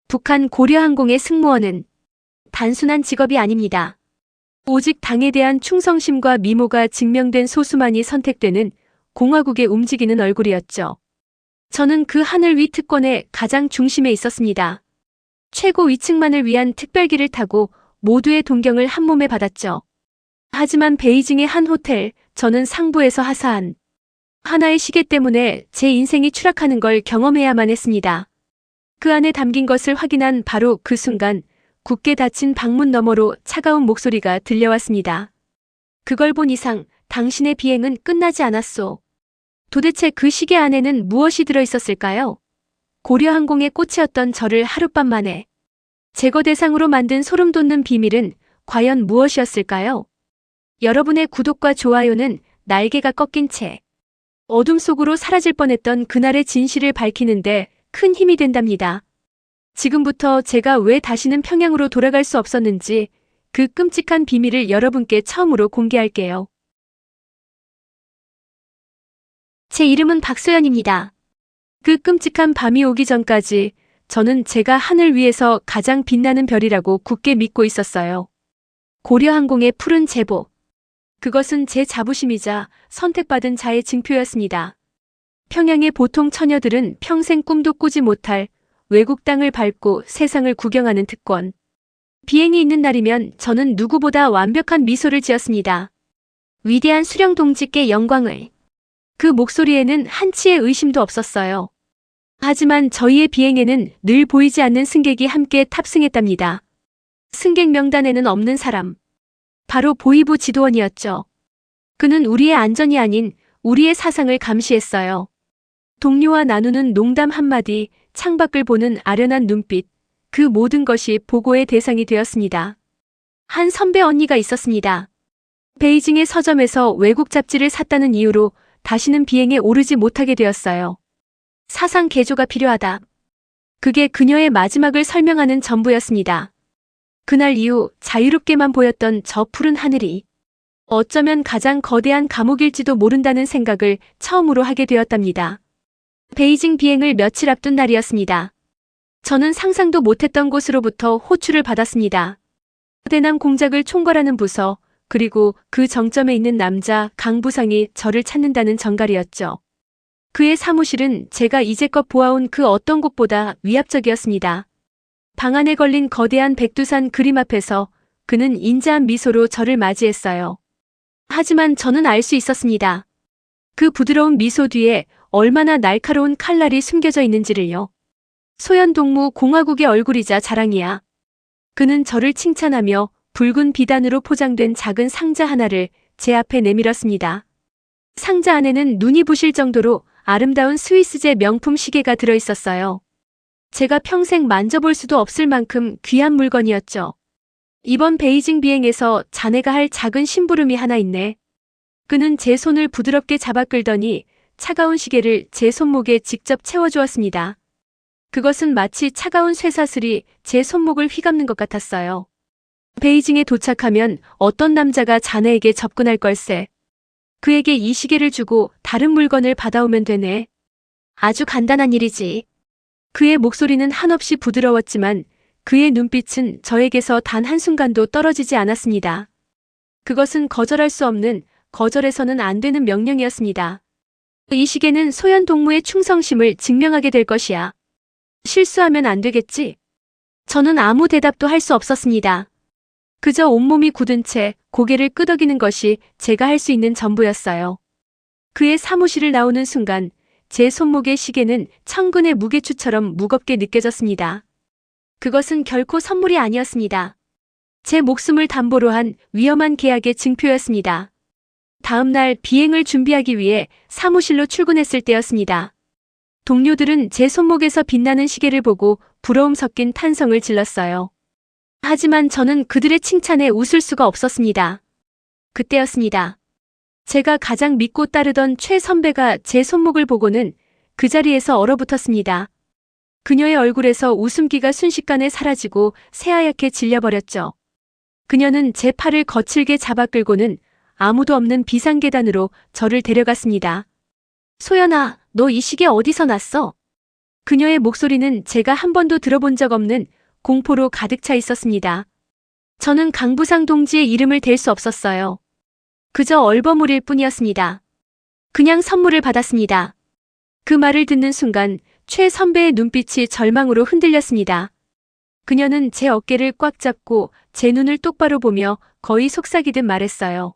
북한 고려항공의 승무원은 단순한 직업이 아닙니다. 오직 당에 대한 충성심과 미모가 증명된 소수만이 선택되는 공화국의 움직이는 얼굴이었죠. 저는 그 하늘 위 특권의 가장 중심에 있었습니다. 최고 위층만을 위한 특별기를 타고 모두의 동경을 한몸에 받았죠. 하지만 베이징의 한 호텔, 저는 상부에서 하사한 하나의 시계 때문에 제 인생이 추락하는 걸 경험해야만 했습니다. 그 안에 담긴 것을 확인한 바로 그 순간 굳게 닫힌 방문 너머로 차가운 목소리가 들려왔습니다. 그걸 본 이상 당신의 비행은 끝나지 않았소. 도대체 그 시계 안에는 무엇이 들어있었을까요? 고려항공의 꽃이었던 저를 하룻밤 만에 제거 대상으로 만든 소름 돋는 비밀은 과연 무엇이었을까요? 여러분의 구독과 좋아요는 날개가 꺾인 채 어둠 속으로 사라질 뻔했던 그날의 진실을 밝히는데 큰 힘이 된답니다. 지금부터 제가 왜 다시는 평양으로 돌아갈 수 없었는지 그 끔찍한 비밀을 여러분께 처음으로 공개할게요. 제 이름은 박소연입니다. 그 끔찍한 밤이 오기 전까지 저는 제가 하늘 위에서 가장 빛나는 별이라고 굳게 믿고 있었어요. 고려항공의 푸른 제복. 그것은 제 자부심이자 선택받은 자의 증표였습니다. 평양의 보통 처녀들은 평생 꿈도 꾸지 못할 외국 땅을 밟고 세상을 구경하는 특권. 비행이 있는 날이면 저는 누구보다 완벽한 미소를 지었습니다. 위대한 수령 동지께 영광을. 그 목소리에는 한치의 의심도 없었어요. 하지만 저희의 비행에는 늘 보이지 않는 승객이 함께 탑승했답니다. 승객 명단에는 없는 사람. 바로 보이부 지도원이었죠. 그는 우리의 안전이 아닌 우리의 사상을 감시했어요. 동료와 나누는 농담 한마디, 창밖을 보는 아련한 눈빛, 그 모든 것이 보고의 대상이 되었습니다. 한 선배 언니가 있었습니다. 베이징의 서점에서 외국 잡지를 샀다는 이유로 다시는 비행에 오르지 못하게 되었어요. 사상 개조가 필요하다. 그게 그녀의 마지막을 설명하는 전부였습니다. 그날 이후 자유롭게만 보였던 저 푸른 하늘이 어쩌면 가장 거대한 감옥일지도 모른다는 생각을 처음으로 하게 되었답니다. 베이징 비행을 며칠 앞둔 날이었습니다. 저는 상상도 못했던 곳으로부터 호출을 받았습니다. 대남 공작을 총괄하는 부서, 그리고 그 정점에 있는 남자 강 부상이 저를 찾는다는 전갈이었죠. 그의 사무실은 제가 이제껏 보아온 그 어떤 곳보다 위압적이었습니다. 방 안에 걸린 거대한 백두산 그림 앞에서 그는 인자한 미소로 저를 맞이했어요. 하지만 저는 알 수 있었습니다. 그 부드러운 미소 뒤에 얼마나 날카로운 칼날이 숨겨져 있는지를요. 소연동무 공화국의 얼굴이자 자랑이야. 그는 저를 칭찬하며 붉은 비단으로 포장된 작은 상자 하나를 제 앞에 내밀었습니다. 상자 안에는 눈이 부실 정도로 아름다운 스위스제 명품 시계가 들어있었어요. 제가 평생 만져볼 수도 없을 만큼 귀한 물건이었죠. 이번 베이징 비행에서 자네가 할 작은 심부름이 하나 있네. 그는 제 손을 부드럽게 잡아 끌더니 차가운 시계를 제 손목에 직접 채워주었습니다. 그것은 마치 차가운 쇠사슬이 제 손목을 휘감는 것 같았어요. 베이징에 도착하면 어떤 남자가 자네에게 접근할 걸세. 그에게 이 시계를 주고 다른 물건을 받아오면 되네. 아주 간단한 일이지. 그의 목소리는 한없이 부드러웠지만 그의 눈빛은 저에게서 단 한순간도 떨어지지 않았습니다. 그것은 거절할 수 없는, 거절해서는 안 되는 명령이었습니다. 이 시계는 소연 동무의 충성심을 증명하게 될 것이야. 실수하면 안 되겠지? 저는 아무 대답도 할 수 없었습니다. 그저 온몸이 굳은 채 고개를 끄덕이는 것이 제가 할 수 있는 전부였어요. 그의 사무실을 나오는 순간 제 손목의 시계는 천근의 무게추처럼 무겁게 느껴졌습니다. 그것은 결코 선물이 아니었습니다. 제 목숨을 담보로 한 위험한 계약의 증표였습니다. 다음 날 비행을 준비하기 위해 사무실로 출근했을 때였습니다. 동료들은 제 손목에서 빛나는 시계를 보고 부러움 섞인 탄성을 질렀어요. 하지만 저는 그들의 칭찬에 웃을 수가 없었습니다. 그때였습니다. 제가 가장 믿고 따르던 최 선배가 제 손목을 보고는 그 자리에서 얼어붙었습니다. 그녀의 얼굴에서 웃음기가 순식간에 사라지고 새하얗게 질려버렸죠. 그녀는 제 팔을 거칠게 잡아 끌고는 아무도 없는 비상계단으로 저를 데려갔습니다. 소연아, 너 이 시계 어디서 났어? 그녀의 목소리는 제가 한 번도 들어본 적 없는 공포로 가득 차 있었습니다. 저는 강부상 동지의 이름을 댈 수 없었어요. 그저 얼버무릴 뿐이었습니다. 그냥 선물을 받았습니다. 그 말을 듣는 순간 최 선배의 눈빛이 절망으로 흔들렸습니다. 그녀는 제 어깨를 꽉 잡고 제 눈을 똑바로 보며 거의 속삭이듯 말했어요.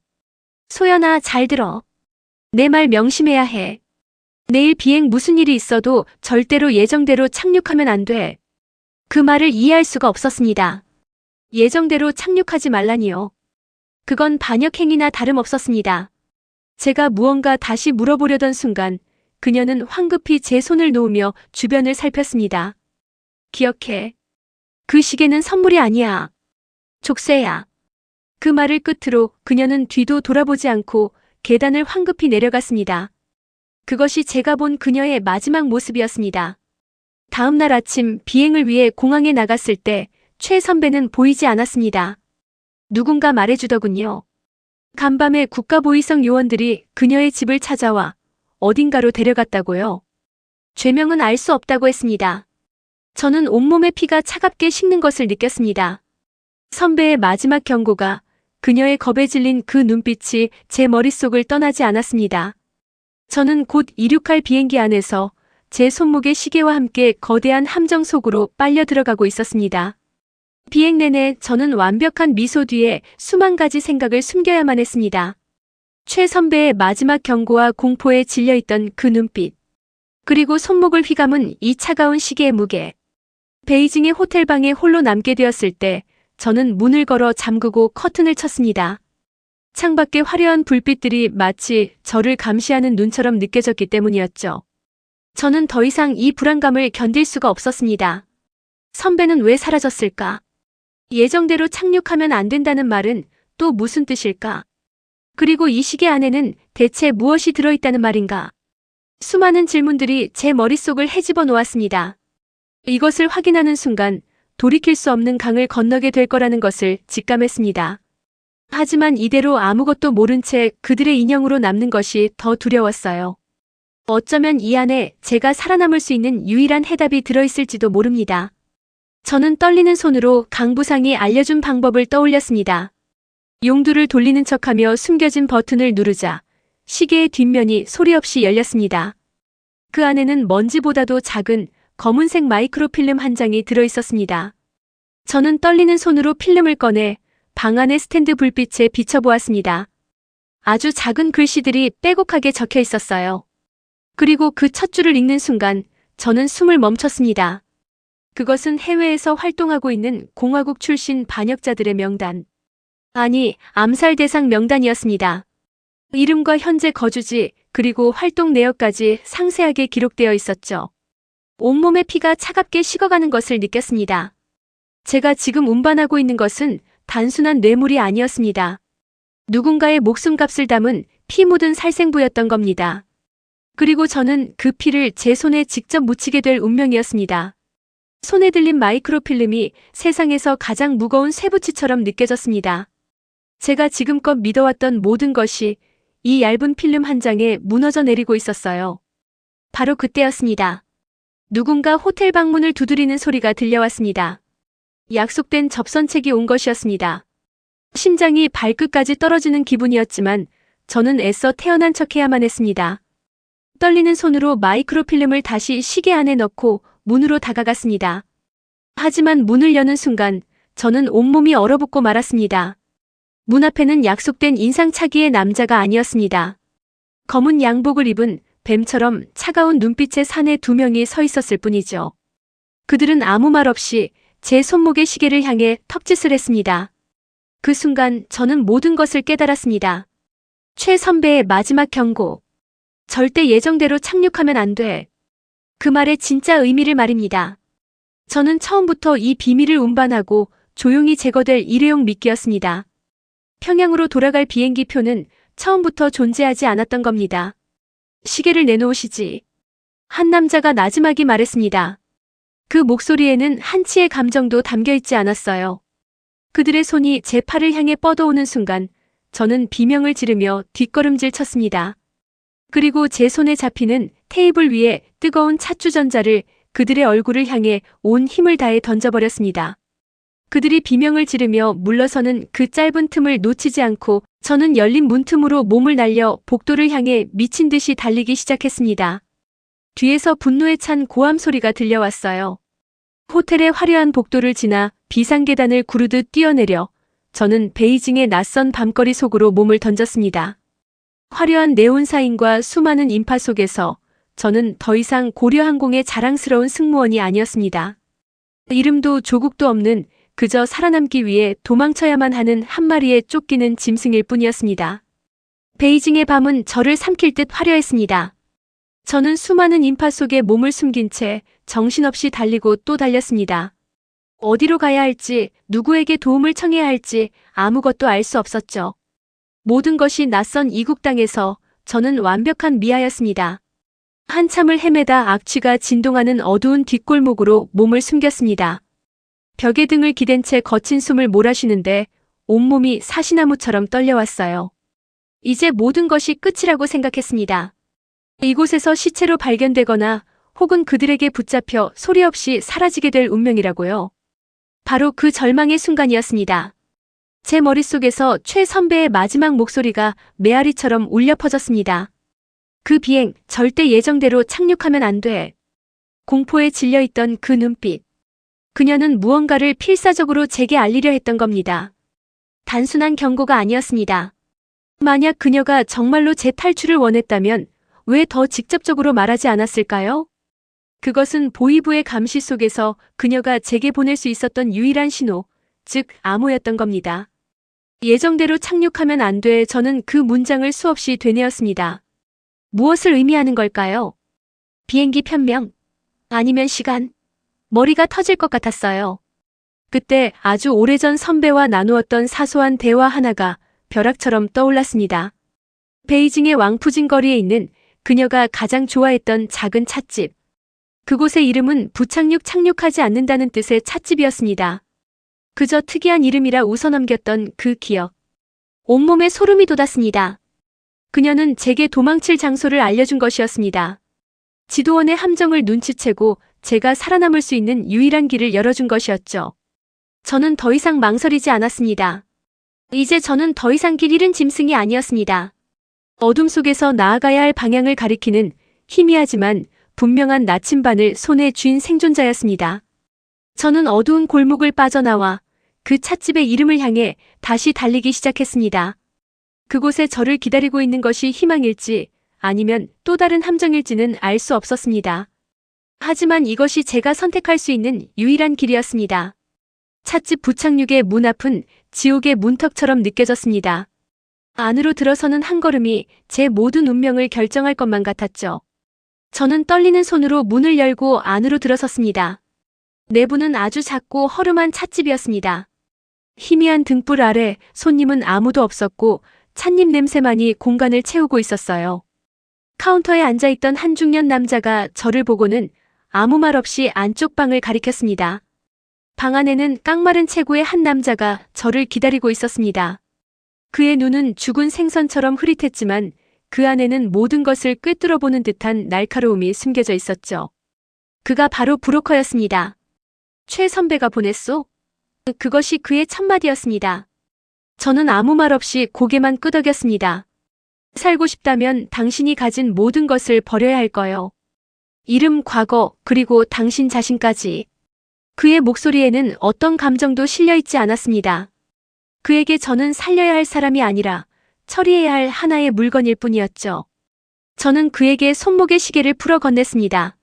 소연아, 잘 들어. 내 말 명심해야 해. 내일 비행 무슨 일이 있어도 절대로 예정대로 착륙하면 안 돼. 그 말을 이해할 수가 없었습니다. 예정대로 착륙하지 말라니요. 그건 반역행위나 다름없었습니다. 제가 무언가 다시 물어보려던 순간 그녀는 황급히 제 손을 놓으며 주변을 살폈습니다. 기억해. 그 시계는 선물이 아니야. 족쇄야. 그 말을 끝으로 그녀는 뒤도 돌아보지 않고 계단을 황급히 내려갔습니다. 그것이 제가 본 그녀의 마지막 모습이었습니다. 다음 날 아침 비행을 위해 공항에 나갔을 때 최 선배는 보이지 않았습니다. 누군가 말해주더군요. 간밤에 국가보위성 요원들이 그녀의 집을 찾아와 어딘가로 데려갔다고요. 죄명은 알 수 없다고 했습니다. 저는 온몸에 피가 차갑게 식는 것을 느꼈습니다. 선배의 마지막 경고가 그녀의 겁에 질린 그 눈빛이 제 머릿속을 떠나지 않았습니다. 저는 곧 이륙할 비행기 안에서 제 손목의 시계와 함께 거대한 함정 속으로 빨려 들어가고 있었습니다. 비행 내내 저는 완벽한 미소 뒤에 수만 가지 생각을 숨겨야만 했습니다. 최 선배의 마지막 경고와 공포에 질려있던 그 눈빛. 그리고 손목을 휘감은 이 차가운 시계의 무게. 베이징의 호텔방에 홀로 남게 되었을 때 저는 문을 걸어 잠그고 커튼을 쳤습니다. 창밖의 화려한 불빛들이 마치 저를 감시하는 눈처럼 느껴졌기 때문이었죠. 저는 더 이상 이 불안감을 견딜 수가 없었습니다. 선배는 왜 사라졌을까? 예정대로 착륙하면 안 된다는 말은 또 무슨 뜻일까? 그리고 이 시계 안에는 대체 무엇이 들어있다는 말인가? 수많은 질문들이 제 머릿속을 헤집어 놓았습니다. 이것을 확인하는 순간 돌이킬 수 없는 강을 건너게 될 거라는 것을 직감했습니다. 하지만 이대로 아무것도 모른 채 그들의 인형으로 남는 것이 더 두려웠어요. 어쩌면 이 안에 제가 살아남을 수 있는 유일한 해답이 들어있을지도 모릅니다. 저는 떨리는 손으로 강부상이 알려준 방법을 떠올렸습니다. 용두를 돌리는 척하며 숨겨진 버튼을 누르자 시계의 뒷면이 소리 없이 열렸습니다. 그 안에는 먼지보다도 작은 검은색 마이크로필름 한 장이 들어있었습니다. 저는 떨리는 손으로 필름을 꺼내 방 안의 스탠드 불빛에 비춰보았습니다. 아주 작은 글씨들이 빼곡하게 적혀 있었어요. 그리고 그 첫 줄을 읽는 순간 저는 숨을 멈췄습니다. 그것은 해외에서 활동하고 있는 공화국 출신 반역자들의 명단. 아니, 암살 대상 명단이었습니다. 이름과 현재 거주지, 그리고 활동 내역까지 상세하게 기록되어 있었죠. 온몸의 피가 차갑게 식어가는 것을 느꼈습니다. 제가 지금 운반하고 있는 것은 단순한 뇌물이 아니었습니다. 누군가의 목숨값을 담은 피 묻은 살생부였던 겁니다. 그리고 저는 그 피를 제 손에 직접 묻히게 될 운명이었습니다. 손에 들린 마이크로필름이 세상에서 가장 무거운 쇠붙이처럼 느껴졌습니다. 제가 지금껏 믿어왔던 모든 것이 이 얇은 필름 한 장에 무너져 내리고 있었어요. 바로 그때였습니다. 누군가 호텔 방문을 두드리는 소리가 들려왔습니다. 약속된 접선책이 온 것이었습니다. 심장이 발끝까지 떨어지는 기분이었지만 저는 애써 태어난 척해야만 했습니다. 떨리는 손으로 마이크로필름을 다시 시계 안에 넣고 문으로 다가갔습니다. 하지만 문을 여는 순간 저는 온몸이 얼어붙고 말았습니다. 문 앞에는 약속된 인상착의의 남자가 아니었습니다. 검은 양복을 입은 뱀처럼 차가운 눈빛의 사내 두 명이 서 있었을 뿐이죠. 그들은 아무 말 없이 제 손목의 시계를 향해 턱짓을 했습니다. 그 순간 저는 모든 것을 깨달았습니다. 최 선배의 마지막 경고. 절대 예정대로 착륙하면 안 돼. 그 말의 진짜 의미를 말입니다. 저는 처음부터 이 비밀을 운반하고 조용히 제거될 일회용 미끼였습니다. 평양으로 돌아갈 비행기 표는 처음부터 존재하지 않았던 겁니다. 시계를 내놓으시지. 한 남자가 나지막이 말했습니다. 그 목소리에는 한치의 감정도 담겨있지 않았어요. 그들의 손이 제 팔을 향해 뻗어오는 순간 저는 비명을 지르며 뒷걸음질 쳤습니다. 그리고 제 손에 잡히는 테이블 위에 뜨거운 찻주전자를 그들의 얼굴을 향해 온 힘을 다해 던져버렸습니다. 그들이 비명을 지르며 물러서는 그 짧은 틈을 놓치지 않고 저는 열린 문틈으로 몸을 날려 복도를 향해 미친 듯이 달리기 시작했습니다. 뒤에서 분노에 찬 고함 소리가 들려왔어요. 호텔의 화려한 복도를 지나 비상계단을 구르듯 뛰어내려 저는 베이징의 낯선 밤거리 속으로 몸을 던졌습니다. 화려한 네온사인과 수많은 인파 속에서 저는 더 이상 고려항공의 자랑스러운 승무원이 아니었습니다. 이름도 조국도 없는 그저 살아남기 위해 도망쳐야만 하는 한 마리의 쫓기는 짐승일 뿐이었습니다. 베이징의 밤은 저를 삼킬 듯 화려했습니다. 저는 수많은 인파 속에 몸을 숨긴 채 정신없이 달리고 또 달렸습니다. 어디로 가야 할지, 누구에게 도움을 청해야 할지 아무것도 알 수 없었죠. 모든 것이 낯선 이국 땅에서 저는 완벽한 미아였습니다. 한참을 헤매다 악취가 진동하는 어두운 뒷골목으로 몸을 숨겼습니다. 벽에 등을 기댄 채 거친 숨을 몰아쉬는데 온몸이 사시나무처럼 떨려왔어요. 이제 모든 것이 끝이라고 생각했습니다. 이곳에서 시체로 발견되거나 혹은 그들에게 붙잡혀 소리 없이 사라지게 될 운명이라고요. 바로 그 절망의 순간이었습니다. 제 머릿속에서 최 선배의 마지막 목소리가 메아리처럼 울려 퍼졌습니다. 그 비행 절대 예정대로 착륙하면 안 돼. 공포에 질려있던 그 눈빛. 그녀는 무언가를 필사적으로 제게 알리려 했던 겁니다. 단순한 경고가 아니었습니다. 만약 그녀가 정말로 제 탈출을 원했다면 왜 더 직접적으로 말하지 않았을까요? 그것은 보이부의 감시 속에서 그녀가 제게 보낼 수 있었던 유일한 신호, 즉 암호였던 겁니다. 예정대로 착륙하면 안 돼. 저는 그 문장을 수없이 되뇌었습니다. 무엇을 의미하는 걸까요? 비행기 편명? 아니면 시간? 머리가 터질 것 같았어요. 그때 아주 오래전 선배와 나누었던 사소한 대화 하나가 벼락처럼 떠올랐습니다. 베이징의 왕푸진 거리에 있는 그녀가 가장 좋아했던 작은 찻집. 그곳의 이름은 부착륙 착륙하지 않는다는 뜻의 찻집이었습니다. 그저 특이한 이름이라 웃어넘겼던 그 기억. 온몸에 소름이 돋았습니다. 그녀는 제게 도망칠 장소를 알려준 것이었습니다. 지도원의 함정을 눈치채고 제가 살아남을 수 있는 유일한 길을 열어준 것이었죠. 저는 더 이상 망설이지 않았습니다. 이제 저는 더 이상 길 잃은 짐승이 아니었습니다. 어둠 속에서 나아가야 할 방향을 가리키는 희미하지만 분명한 나침반을 손에 쥔 생존자였습니다. 저는 어두운 골목을 빠져나와 그 찻집의 이름을 향해 다시 달리기 시작했습니다. 그곳에 저를 기다리고 있는 것이 희망일지 아니면 또 다른 함정일지는 알 수 없었습니다. 하지만 이것이 제가 선택할 수 있는 유일한 길이었습니다. 찻집 부착륙의 문 앞은 지옥의 문턱처럼 느껴졌습니다. 안으로 들어서는 한 걸음이 제 모든 운명을 결정할 것만 같았죠. 저는 떨리는 손으로 문을 열고 안으로 들어섰습니다. 내부는 아주 작고 허름한 찻집이었습니다. 희미한 등불 아래 손님은 아무도 없었고 찻잎 냄새만이 공간을 채우고 있었어요. 카운터에 앉아있던 한 중년 남자가 저를 보고는 아무 말 없이 안쪽 방을 가리켰습니다. 방 안에는 깡마른 체구의 한 남자가 저를 기다리고 있었습니다. 그의 눈은 죽은 생선처럼 흐릿했지만 그 안에는 모든 것을 꿰뚫어보는 듯한 날카로움이 숨겨져 있었죠. 그가 바로 브로커였습니다. 최 선배가 보냈소? 그것이 그의 첫마디였습니다. 저는 아무 말 없이 고개만 끄덕였습니다. 살고 싶다면 당신이 가진 모든 것을 버려야 할 거요. 이름, 과거, 그리고 당신 자신까지. 그의 목소리에는 어떤 감정도 실려있지 않았습니다. 그에게 저는 살려야 할 사람이 아니라 처리해야 할 하나의 물건일 뿐이었죠. 저는 그에게 손목의 시계를 풀어 건넸습니다.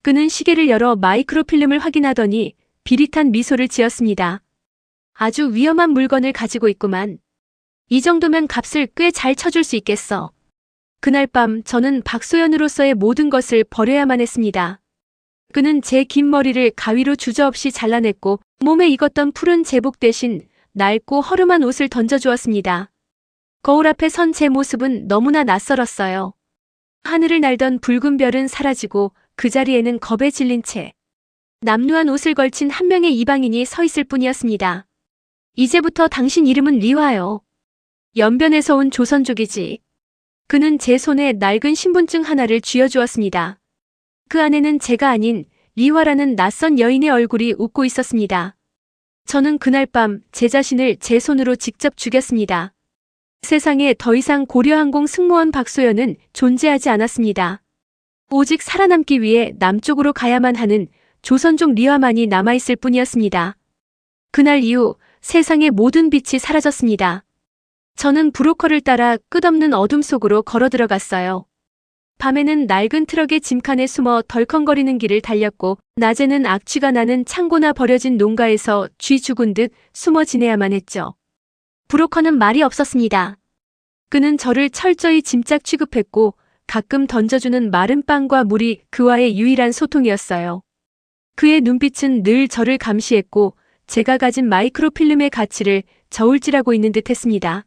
그는 시계를 열어 마이크로필름을 확인하더니 비릿한 미소를 지었습니다. 아주 위험한 물건을 가지고 있구만. 이 정도면 값을 꽤 잘 쳐줄 수 있겠어. 그날 밤 저는 박소연으로서의 모든 것을 버려야만 했습니다. 그는 제 긴 머리를 가위로 주저없이 잘라냈고 몸에 익었던 푸른 제복 대신 낡고 허름한 옷을 던져주었습니다. 거울 앞에 선 제 모습은 너무나 낯설었어요. 하늘을 날던 붉은 별은 사라지고 그 자리에는 겁에 질린 채 남루한 옷을 걸친 한 명의 이방인이 서 있을 뿐이었습니다. 이제부터 당신 이름은 리화요. 연변에서 온 조선족이지. 그는 제 손에 낡은 신분증 하나를 쥐어주었습니다. 그 안에는 제가 아닌 리화라는 낯선 여인의 얼굴이 웃고 있었습니다. 저는 그날 밤 제 자신을 제 손으로 직접 죽였습니다. 세상에 더 이상 고려항공 승무원 박소연은 존재하지 않았습니다. 오직 살아남기 위해 남쪽으로 가야만 하는 조선족 리화만이 남아있을 뿐이었습니다. 그날 이후 세상의 모든 빛이 사라졌습니다. 저는 브로커를 따라 끝없는 어둠 속으로 걸어 들어갔어요. 밤에는 낡은 트럭의 짐칸에 숨어 덜컹거리는 길을 달렸고, 낮에는 악취가 나는 창고나 버려진 농가에서 쥐 죽은 듯 숨어 지내야만 했죠. 브로커는 말이 없었습니다. 그는 저를 철저히 짐짝 취급했고, 가끔 던져주는 마른 빵과 물이 그와의 유일한 소통이었어요. 그의 눈빛은 늘 저를 감시했고, 제가 가진 마이크로필름의 가치를 저울질하고 있는 듯 했습니다.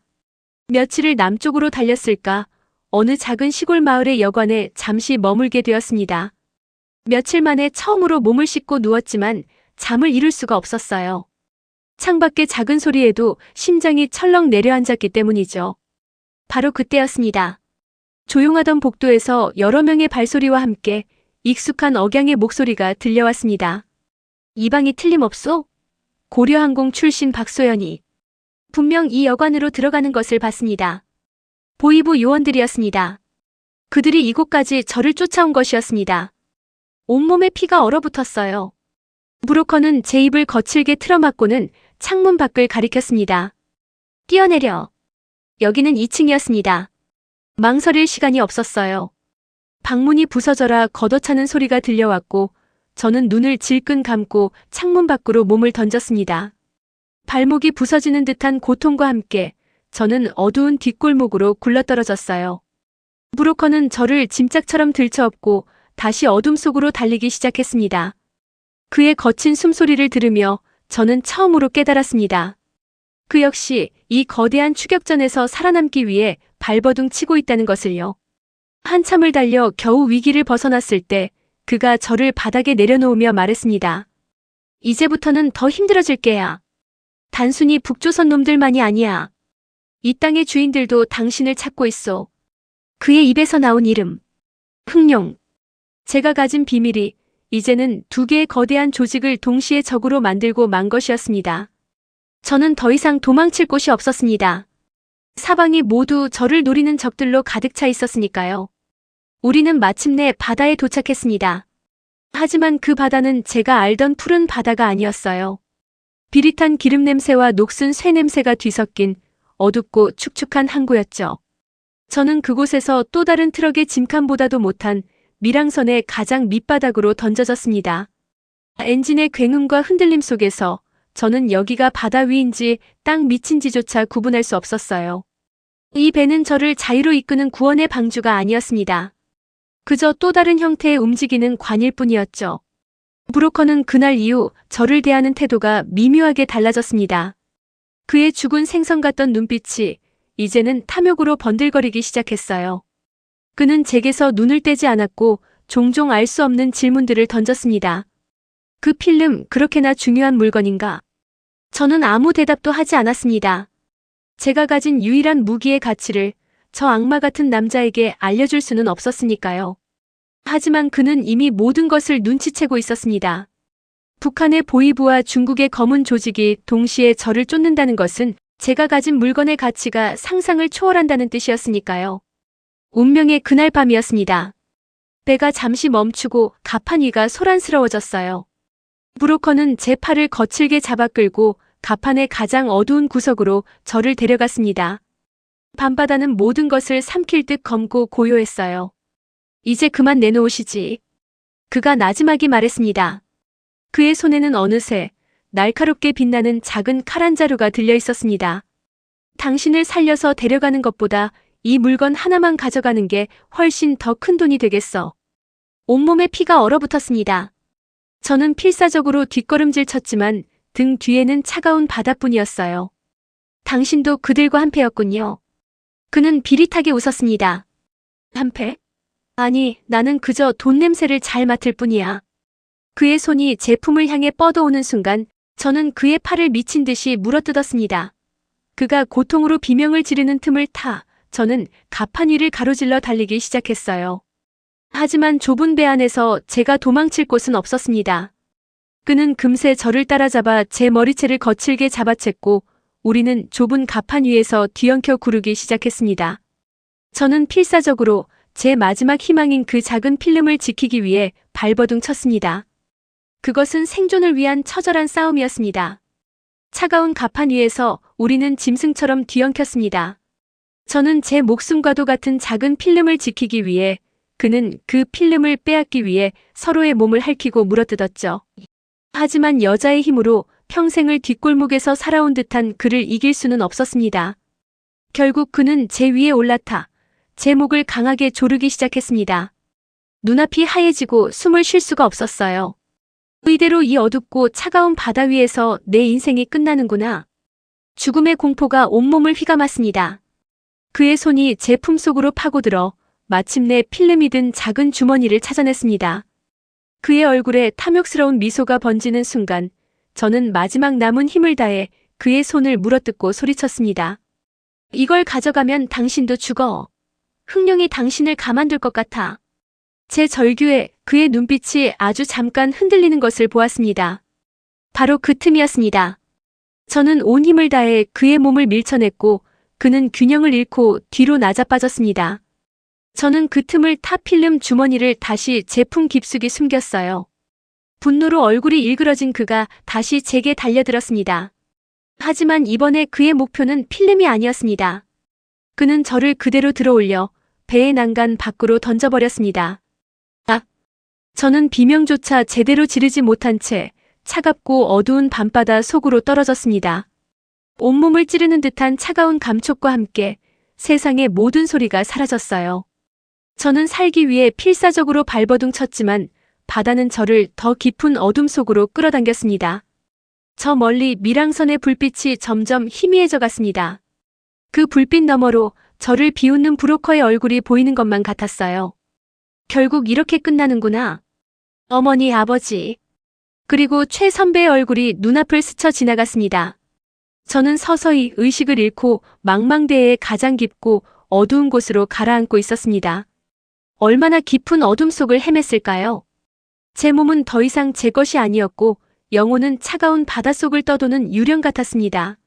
며칠을 남쪽으로 달렸을까, 어느 작은 시골 마을의 여관에 잠시 머물게 되었습니다. 며칠 만에 처음으로 몸을 씻고 누웠지만 잠을 이룰 수가 없었어요. 창밖의 작은 소리에도 심장이 철렁 내려앉았기 때문이죠. 바로 그때였습니다. 조용하던 복도에서 여러 명의 발소리와 함께 익숙한 억양의 목소리가 들려왔습니다. 이 방이 틀림없소? 고려항공 출신 박소연이. 분명 이 여관으로 들어가는 것을 봤습니다. 보이부 요원들이었습니다. 그들이 이곳까지 저를 쫓아온 것이었습니다. 온몸에 피가 얼어붙었어요. 브로커는 제 입을 거칠게 틀어막고는 창문 밖을 가리켰습니다. 뛰어내려. 여기는 2층이었습니다. 망설일 시간이 없었어요. 방문이 부서져라 걷어차는 소리가 들려왔고, 저는 눈을 질끈 감고 창문 밖으로 몸을 던졌습니다. 발목이 부서지는 듯한 고통과 함께 저는 어두운 뒷골목으로 굴러떨어졌어요. 브로커는 저를 짐짝처럼 들쳐업고 다시 어둠 속으로 달리기 시작했습니다. 그의 거친 숨소리를 들으며 저는 처음으로 깨달았습니다. 그 역시 이 거대한 추격전에서 살아남기 위해 발버둥 치고 있다는 것을요. 한참을 달려 겨우 위기를 벗어났을 때 그가 저를 바닥에 내려놓으며 말했습니다. 이제부터는 더 힘들어질 게야. 단순히 북조선 놈들만이 아니야. 이 땅의 주인들도 당신을 찾고 있어. 그의 입에서 나온 이름. 흑룡. 제가 가진 비밀이 이제는 두 개의 거대한 조직을 동시에 적으로 만들고 만 것이었습니다. 저는 더 이상 도망칠 곳이 없었습니다. 사방이 모두 저를 노리는 적들로 가득 차 있었으니까요. 우리는 마침내 바다에 도착했습니다. 하지만 그 바다는 제가 알던 푸른 바다가 아니었어요. 비릿한 기름 냄새와 녹슨 쇠 냄새가 뒤섞인 어둡고 축축한 항구였죠. 저는 그곳에서 또 다른 트럭의 짐칸보다도 못한 밀항선의 가장 밑바닥으로 던져졌습니다. 엔진의 굉음과 흔들림 속에서 저는 여기가 바다 위인지 땅 밑인지조차 구분할 수 없었어요. 이 배는 저를 자유로 이끄는 구원의 방주가 아니었습니다. 그저 또 다른 형태의 움직이는 관일 뿐이었죠. 브로커는 그날 이후 저를 대하는 태도가 미묘하게 달라졌습니다. 그의 죽은 생선 같던 눈빛이 이제는 탐욕으로 번들거리기 시작했어요. 그는 제게서 눈을 떼지 않았고 종종 알 수 없는 질문들을 던졌습니다. 그 필름 그렇게나 중요한 물건인가? 저는 아무 대답도 하지 않았습니다. 제가 가진 유일한 무기의 가치를 저 악마 같은 남자에게 알려줄 수는 없었으니까요. 하지만 그는 이미 모든 것을 눈치채고 있었습니다. 북한의 보위부와 중국의 검은 조직이 동시에 저를 쫓는다는 것은 제가 가진 물건의 가치가 상상을 초월한다는 뜻이었으니까요. 운명의 그날 밤이었습니다. 배가 잠시 멈추고 갑판 위가 소란스러워졌어요. 브로커는 제 팔을 거칠게 잡아 끌고 갑판의 가장 어두운 구석으로 저를 데려갔습니다. 밤바다는 모든 것을 삼킬 듯 검고 고요했어요. 이제 그만 내놓으시지. 그가 나지막이 말했습니다. 그의 손에는 어느새 날카롭게 빛나는 작은 칼 한 자루가 들려 있었습니다. 당신을 살려서 데려가는 것보다 이 물건 하나만 가져가는 게 훨씬 더 큰 돈이 되겠어. 온몸에 피가 얼어붙었습니다. 저는 필사적으로 뒷걸음질 쳤지만 등 뒤에는 차가운 바다뿐이었어요. 당신도 그들과 한패였군요. 그는 비릿하게 웃었습니다. 한패? 아니, 나는 그저 돈 냄새를 잘 맡을 뿐이야. 그의 손이 제품을 향해 뻗어오는 순간 저는 그의 팔을 미친 듯이 물어뜯었습니다. 그가 고통으로 비명을 지르는 틈을 타 저는 갑판 위를 가로질러 달리기 시작했어요. 하지만 좁은 배 안에서 제가 도망칠 곳은 없었습니다. 그는 금세 저를 따라잡아 제 머리채를 거칠게 잡아챘고 우리는 좁은 갑판 위에서 뒤엉켜 구르기 시작했습니다. 저는 필사적으로 제 마지막 희망인 그 작은 필름을 지키기 위해 발버둥 쳤습니다. 그것은 생존을 위한 처절한 싸움이었습니다. 차가운 갑판 위에서 우리는 짐승처럼 뒤엉켰습니다. 저는 제 목숨과도 같은 작은 필름을 지키기 위해, 그는 그 필름을 빼앗기 위해 서로의 몸을 핥히고 물어뜯었죠. 하지만 여자의 힘으로 평생을 뒷골목에서 살아온 듯한 그를 이길 수는 없었습니다. 결국 그는 제 위에 올라타 제 목을 강하게 조르기 시작했습니다. 눈앞이 하얘지고 숨을 쉴 수가 없었어요. 이대로 이 어둡고 차가운 바다 위에서 내 인생이 끝나는구나. 죽음의 공포가 온몸을 휘감았습니다. 그의 손이 제 품속으로 파고들어 마침내 필름이 든 작은 주머니를 찾아냈습니다. 그의 얼굴에 탐욕스러운 미소가 번지는 순간 저는 마지막 남은 힘을 다해 그의 손을 물어뜯고 소리쳤습니다. 이걸 가져가면 당신도 죽어. 흥룡이 당신을 가만둘 것 같아. 제 절규에 그의 눈빛이 아주 잠깐 흔들리는 것을 보았습니다. 바로 그 틈이었습니다. 저는 온 힘을 다해 그의 몸을 밀쳐냈고 그는 균형을 잃고 뒤로 나자빠졌습니다. 저는 그 틈을 타 필름 주머니를 다시 제 품 깊숙이 숨겼어요. 분노로 얼굴이 일그러진 그가 다시 제게 달려들었습니다. 하지만 이번에 그의 목표는 필름이 아니었습니다. 그는 저를 그대로 들어올려 배의 난간 밖으로 던져버렸습니다. 저는 비명조차 제대로 지르지 못한 채 차갑고 어두운 밤바다 속으로 떨어졌습니다. 온몸을 찌르는 듯한 차가운 감촉과 함께 세상의 모든 소리가 사라졌어요. 저는 살기 위해 필사적으로 발버둥 쳤지만 바다는 저를 더 깊은 어둠 속으로 끌어당겼습니다. 저 멀리 밀항선의 불빛이 점점 희미해져 갔습니다. 그 불빛 너머로 저를 비웃는 브로커의 얼굴이 보이는 것만 같았어요. 결국 이렇게 끝나는구나. 어머니, 아버지. 그리고 최 선배의 얼굴이 눈앞을 스쳐 지나갔습니다. 저는 서서히 의식을 잃고 망망대해의 가장 깊고 어두운 곳으로 가라앉고 있었습니다. 얼마나 깊은 어둠 속을 헤맸을까요? 제 몸은 더 이상 제 것이 아니었고 영혼은 차가운 바닷속을 떠도는 유령 같았습니다.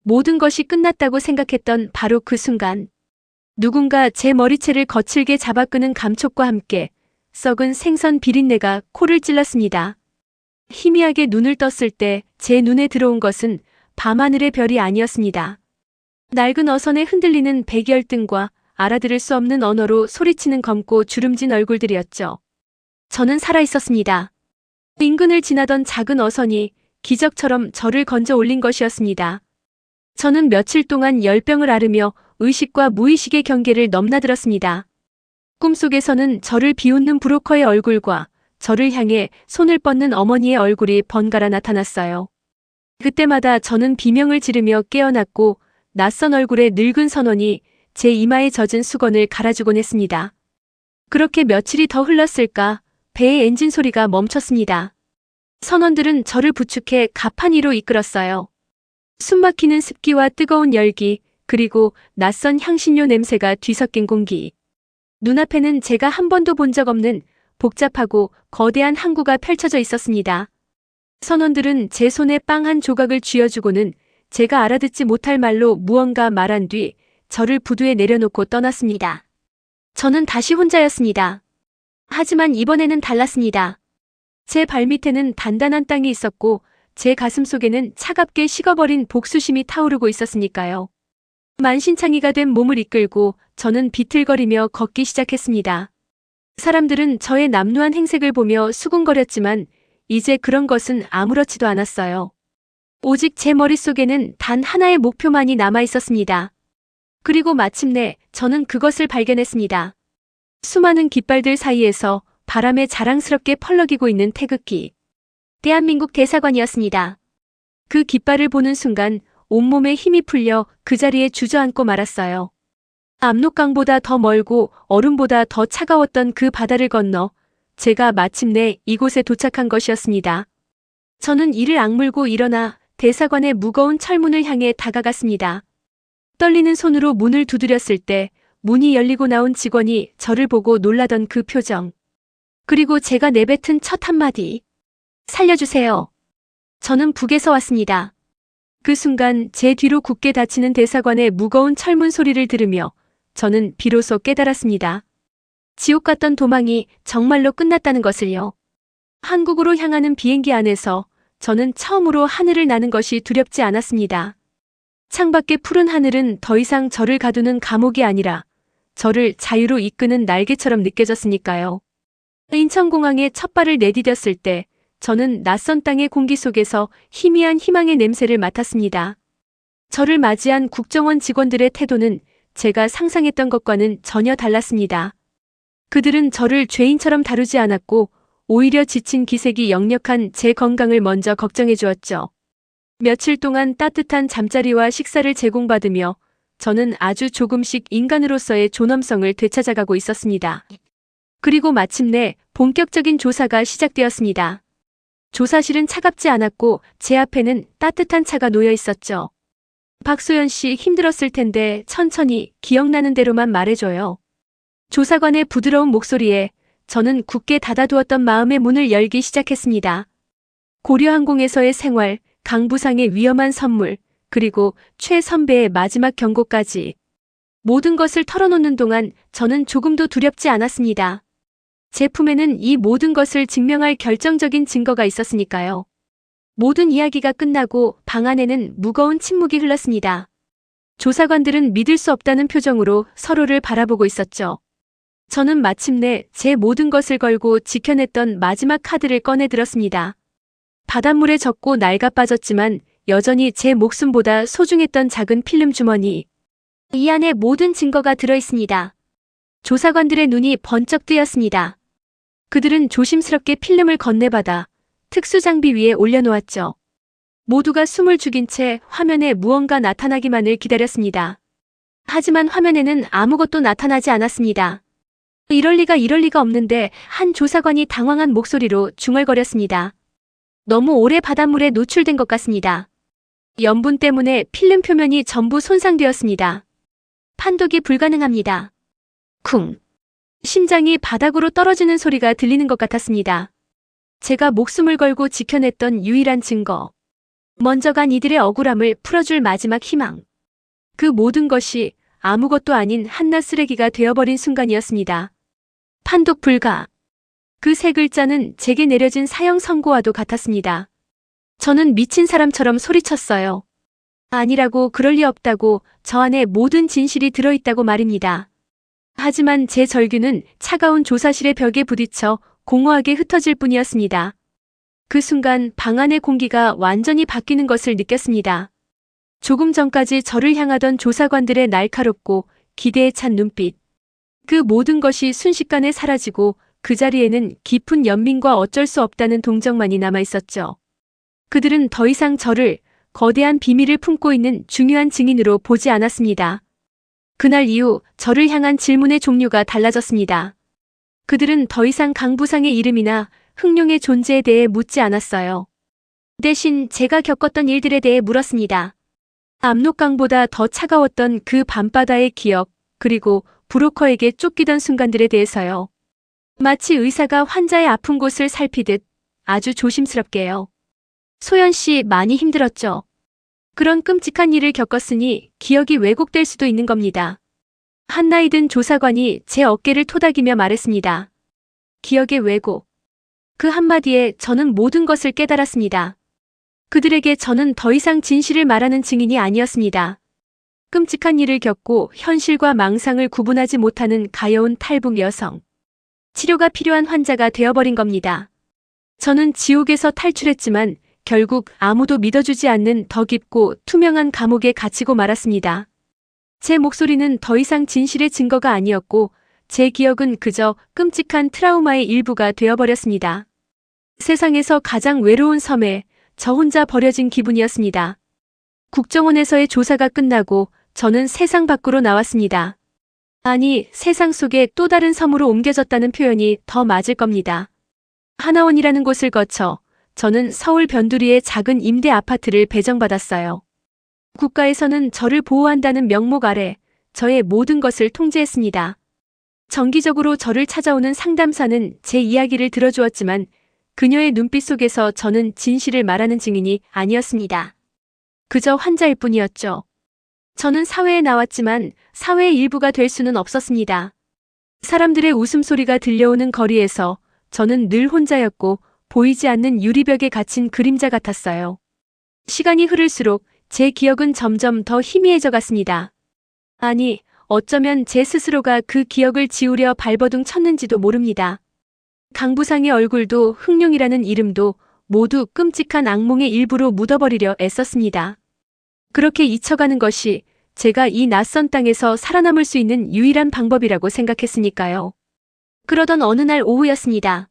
모든 것이 끝났다고 생각했던 바로 그 순간 누군가 제 머리채를 거칠게 잡아끄는 감촉과 함께 썩은 생선 비린내가 코를 찔렀습니다. 희미하게 눈을 떴을 때 제 눈에 들어온 것은 밤하늘의 별이 아니었습니다. 낡은 어선에 흔들리는 백열등과 알아들을 수 없는 언어로 소리치는 검고 주름진 얼굴들이었죠. 저는 살아있었습니다. 인근을 지나던 작은 어선이 기적처럼 저를 건져 올린 것이었습니다. 저는 며칠 동안 열병을 앓으며 의식과 무의식의 경계를 넘나들었습니다. 꿈속에서는 저를 비웃는 브로커의 얼굴과 저를 향해 손을 뻗는 어머니의 얼굴이 번갈아 나타났어요. 그때마다 저는 비명을 지르며 깨어났고 낯선 얼굴의 늙은 선원이 제 이마에 젖은 수건을 갈아주곤 했습니다. 그렇게 며칠이 더 흘렀을까 배의 엔진 소리가 멈췄습니다. 선원들은 저를 부축해 갑판 위로 이끌었어요. 숨막히는 습기와 뜨거운 열기, 그리고 낯선 향신료 냄새가 뒤섞인 공기. 눈앞에는 제가 한 번도 본 적 없는 복잡하고 거대한 항구가 펼쳐져 있었습니다. 선원들은 제 손에 빵 한 조각을 쥐어주고는 제가 알아듣지 못할 말로 무언가 말한 뒤 저를 부두에 내려놓고 떠났습니다. 저는 다시 혼자였습니다. 하지만 이번에는 달랐습니다. 제 발밑에는 단단한 땅이 있었고 제 가슴 속에는 차갑게 식어버린 복수심이 타오르고 있었으니까요. 만신창이가 된 몸을 이끌고 저는 비틀거리며 걷기 시작했습니다. 사람들은 저의 남루한 행색을 보며 수군거렸지만 이제 그런 것은 아무렇지도 않았어요. 오직 제 머릿속에는 단 하나의 목표만이 남아 있었습니다. 그리고 마침내 저는 그것을 발견했습니다. 수많은 깃발들 사이에서 바람에 자랑스럽게 펄럭이고 있는 태극기. 대한민국 대사관이었습니다. 그 깃발을 보는 순간 온몸에 힘이 풀려 그 자리에 주저앉고 말았어요. 압록강보다 더 멀고 얼음보다 더 차가웠던 그 바다를 건너 제가 마침내 이곳에 도착한 것이었습니다. 저는 이를 악물고 일어나 대사관의 무거운 철문을 향해 다가갔습니다. 떨리는 손으로 문을 두드렸을 때 문이 열리고 나온 직원이 저를 보고 놀라던 그 표정. 그리고 제가 내뱉은 첫 한마디. 살려주세요. 저는 북에서 왔습니다. 그 순간 제 뒤로 굳게 닫히는 대사관의 무거운 철문 소리를 들으며 저는 비로소 깨달았습니다. 지옥 같던 도망이 정말로 끝났다는 것을요. 한국으로 향하는 비행기 안에서 저는 처음으로 하늘을 나는 것이 두렵지 않았습니다. 창밖의 푸른 하늘은 더 이상 저를 가두는 감옥이 아니라 저를 자유로 이끄는 날개처럼 느껴졌으니까요. 인천공항에 첫 발을 내디뎠을 때 저는 낯선 땅의 공기 속에서 희미한 희망의 냄새를 맡았습니다. 저를 맞이한 국정원 직원들의 태도는 제가 상상했던 것과는 전혀 달랐습니다. 그들은 저를 죄인처럼 다루지 않았고 오히려 지친 기색이 역력한 제 건강을 먼저 걱정해 주었죠. 며칠 동안 따뜻한 잠자리와 식사를 제공받으며 저는 아주 조금씩 인간으로서의 존엄성을 되찾아가고 있었습니다. 그리고 마침내 본격적인 조사가 시작되었습니다. 조사실은 차갑지 않았고 제 앞에는 따뜻한 차가 놓여 있었죠. 박소연 씨 힘들었을 텐데 천천히 기억나는 대로만 말해줘요. 조사관의 부드러운 목소리에 저는 굳게 닫아두었던 마음의 문을 열기 시작했습니다. 고려항공에서의 생활, 강부상의 위험한 선물, 그리고 최 선배의 마지막 경고까지. 모든 것을 털어놓는 동안 저는 조금도 두렵지 않았습니다. 제 품에는 이 모든 것을 증명할 결정적인 증거가 있었으니까요. 모든 이야기가 끝나고 방 안에는 무거운 침묵이 흘렀습니다. 조사관들은 믿을 수 없다는 표정으로 서로를 바라보고 있었죠. 저는 마침내 제 모든 것을 걸고 지켜냈던 마지막 카드를 꺼내 들었습니다. 바닷물에 젖고 낡아 빠졌지만 여전히 제 목숨보다 소중했던 작은 필름 주머니. 이 안에 모든 증거가 들어있습니다. 조사관들의 눈이 번쩍 뜨였습니다. 그들은 조심스럽게 필름을 건네받아 특수장비 위에 올려놓았죠. 모두가 숨을 죽인 채 화면에 무언가 나타나기만을 기다렸습니다. 하지만 화면에는 아무것도 나타나지 않았습니다. 이럴 리가 없는데 한 조사관이 당황한 목소리로 중얼거렸습니다. 너무 오래 바닷물에 노출된 것 같습니다. 염분 때문에 필름 표면이 전부 손상되었습니다. 판독이 불가능합니다. 쿵. 심장이 바닥으로 떨어지는 소리가 들리는 것 같았습니다. 제가 목숨을 걸고 지켜냈던 유일한 증거. 먼저 간 이들의 억울함을 풀어줄 마지막 희망. 그 모든 것이 아무것도 아닌 한낱 쓰레기가 되어버린 순간이었습니다. 판독 불가. 그 세 글자는 제게 내려진 사형 선고와도 같았습니다. 저는 미친 사람처럼 소리쳤어요. 아니라고, 그럴 리 없다고, 저 안에 모든 진실이 들어있다고 말입니다. 하지만 제 절규는 차가운 조사실의 벽에 부딪혀 공허하게 흩어질 뿐이었습니다. 그 순간 방 안의 공기가 완전히 바뀌는 것을 느꼈습니다. 조금 전까지 저를 향하던 조사관들의 날카롭고 기대에 찬 눈빛. 그 모든 것이 순식간에 사라지고 그 자리에는 깊은 연민과 어쩔 수 없다는 동정만이 남아있었죠. 그들은 더 이상 저를 거대한 비밀을 품고 있는 중요한 증인으로 보지 않았습니다. 그날 이후 저를 향한 질문의 종류가 달라졌습니다. 그들은 더 이상 강부상의 이름이나 흥룡의 존재에 대해 묻지 않았어요. 대신 제가 겪었던 일들에 대해 물었습니다. 압록강보다 더 차가웠던 그 밤바다의 기억, 그리고 브로커에게 쫓기던 순간들에 대해서요. 마치 의사가 환자의 아픈 곳을 살피듯 아주 조심스럽게요. 소연 씨 많이 힘들었죠. 그런 끔찍한 일을 겪었으니 기억이 왜곡될 수도 있는 겁니다. 한 나이 든 조사관이 제 어깨를 토닥이며 말했습니다. 기억의 왜곡. 그 한마디에 저는 모든 것을 깨달았습니다. 그들에게 저는 더 이상 진실을 말하는 증인이 아니었습니다. 끔찍한 일을 겪고 현실과 망상을 구분하지 못하는 가여운 탈북 여성. 치료가 필요한 환자가 되어버린 겁니다. 저는 지옥에서 탈출했지만 결국 아무도 믿어주지 않는 더 깊고 투명한 감옥에 갇히고 말았습니다. 제 목소리는 더 이상 진실의 증거가 아니었고 제 기억은 그저 끔찍한 트라우마의 일부가 되어버렸습니다. 세상에서 가장 외로운 섬에 저 혼자 버려진 기분이었습니다. 국정원에서의 조사가 끝나고 저는 세상 밖으로 나왔습니다. 아니, 세상 속에 또 다른 섬으로 옮겨졌다는 표현이 더 맞을 겁니다. 하나원이라는 곳을 거쳐 저는 서울 변두리의 작은 임대 아파트를 배정받았어요. 국가에서는 저를 보호한다는 명목 아래 저의 모든 것을 통제했습니다. 정기적으로 저를 찾아오는 상담사는 제 이야기를 들어주었지만 그녀의 눈빛 속에서 저는 진실을 말하는 증인이 아니었습니다. 그저 환자일 뿐이었죠. 저는 사회에 나왔지만 사회의 일부가 될 수는 없었습니다. 사람들의 웃음소리가 들려오는 거리에서 저는 늘 혼자였고 보이지 않는 유리벽에 갇힌 그림자 같았어요. 시간이 흐를수록 제 기억은 점점 더 희미해져 갔습니다. 아니, 어쩌면 제 스스로가 그 기억을 지우려 발버둥 쳤는지도 모릅니다. 강부상의 얼굴도 흥룡이라는 이름도 모두 끔찍한 악몽의 일부로 묻어버리려 애썼습니다. 그렇게 잊혀가는 것이 제가 이 낯선 땅에서 살아남을 수 있는 유일한 방법이라고 생각했으니까요. 그러던 어느 날 오후였습니다.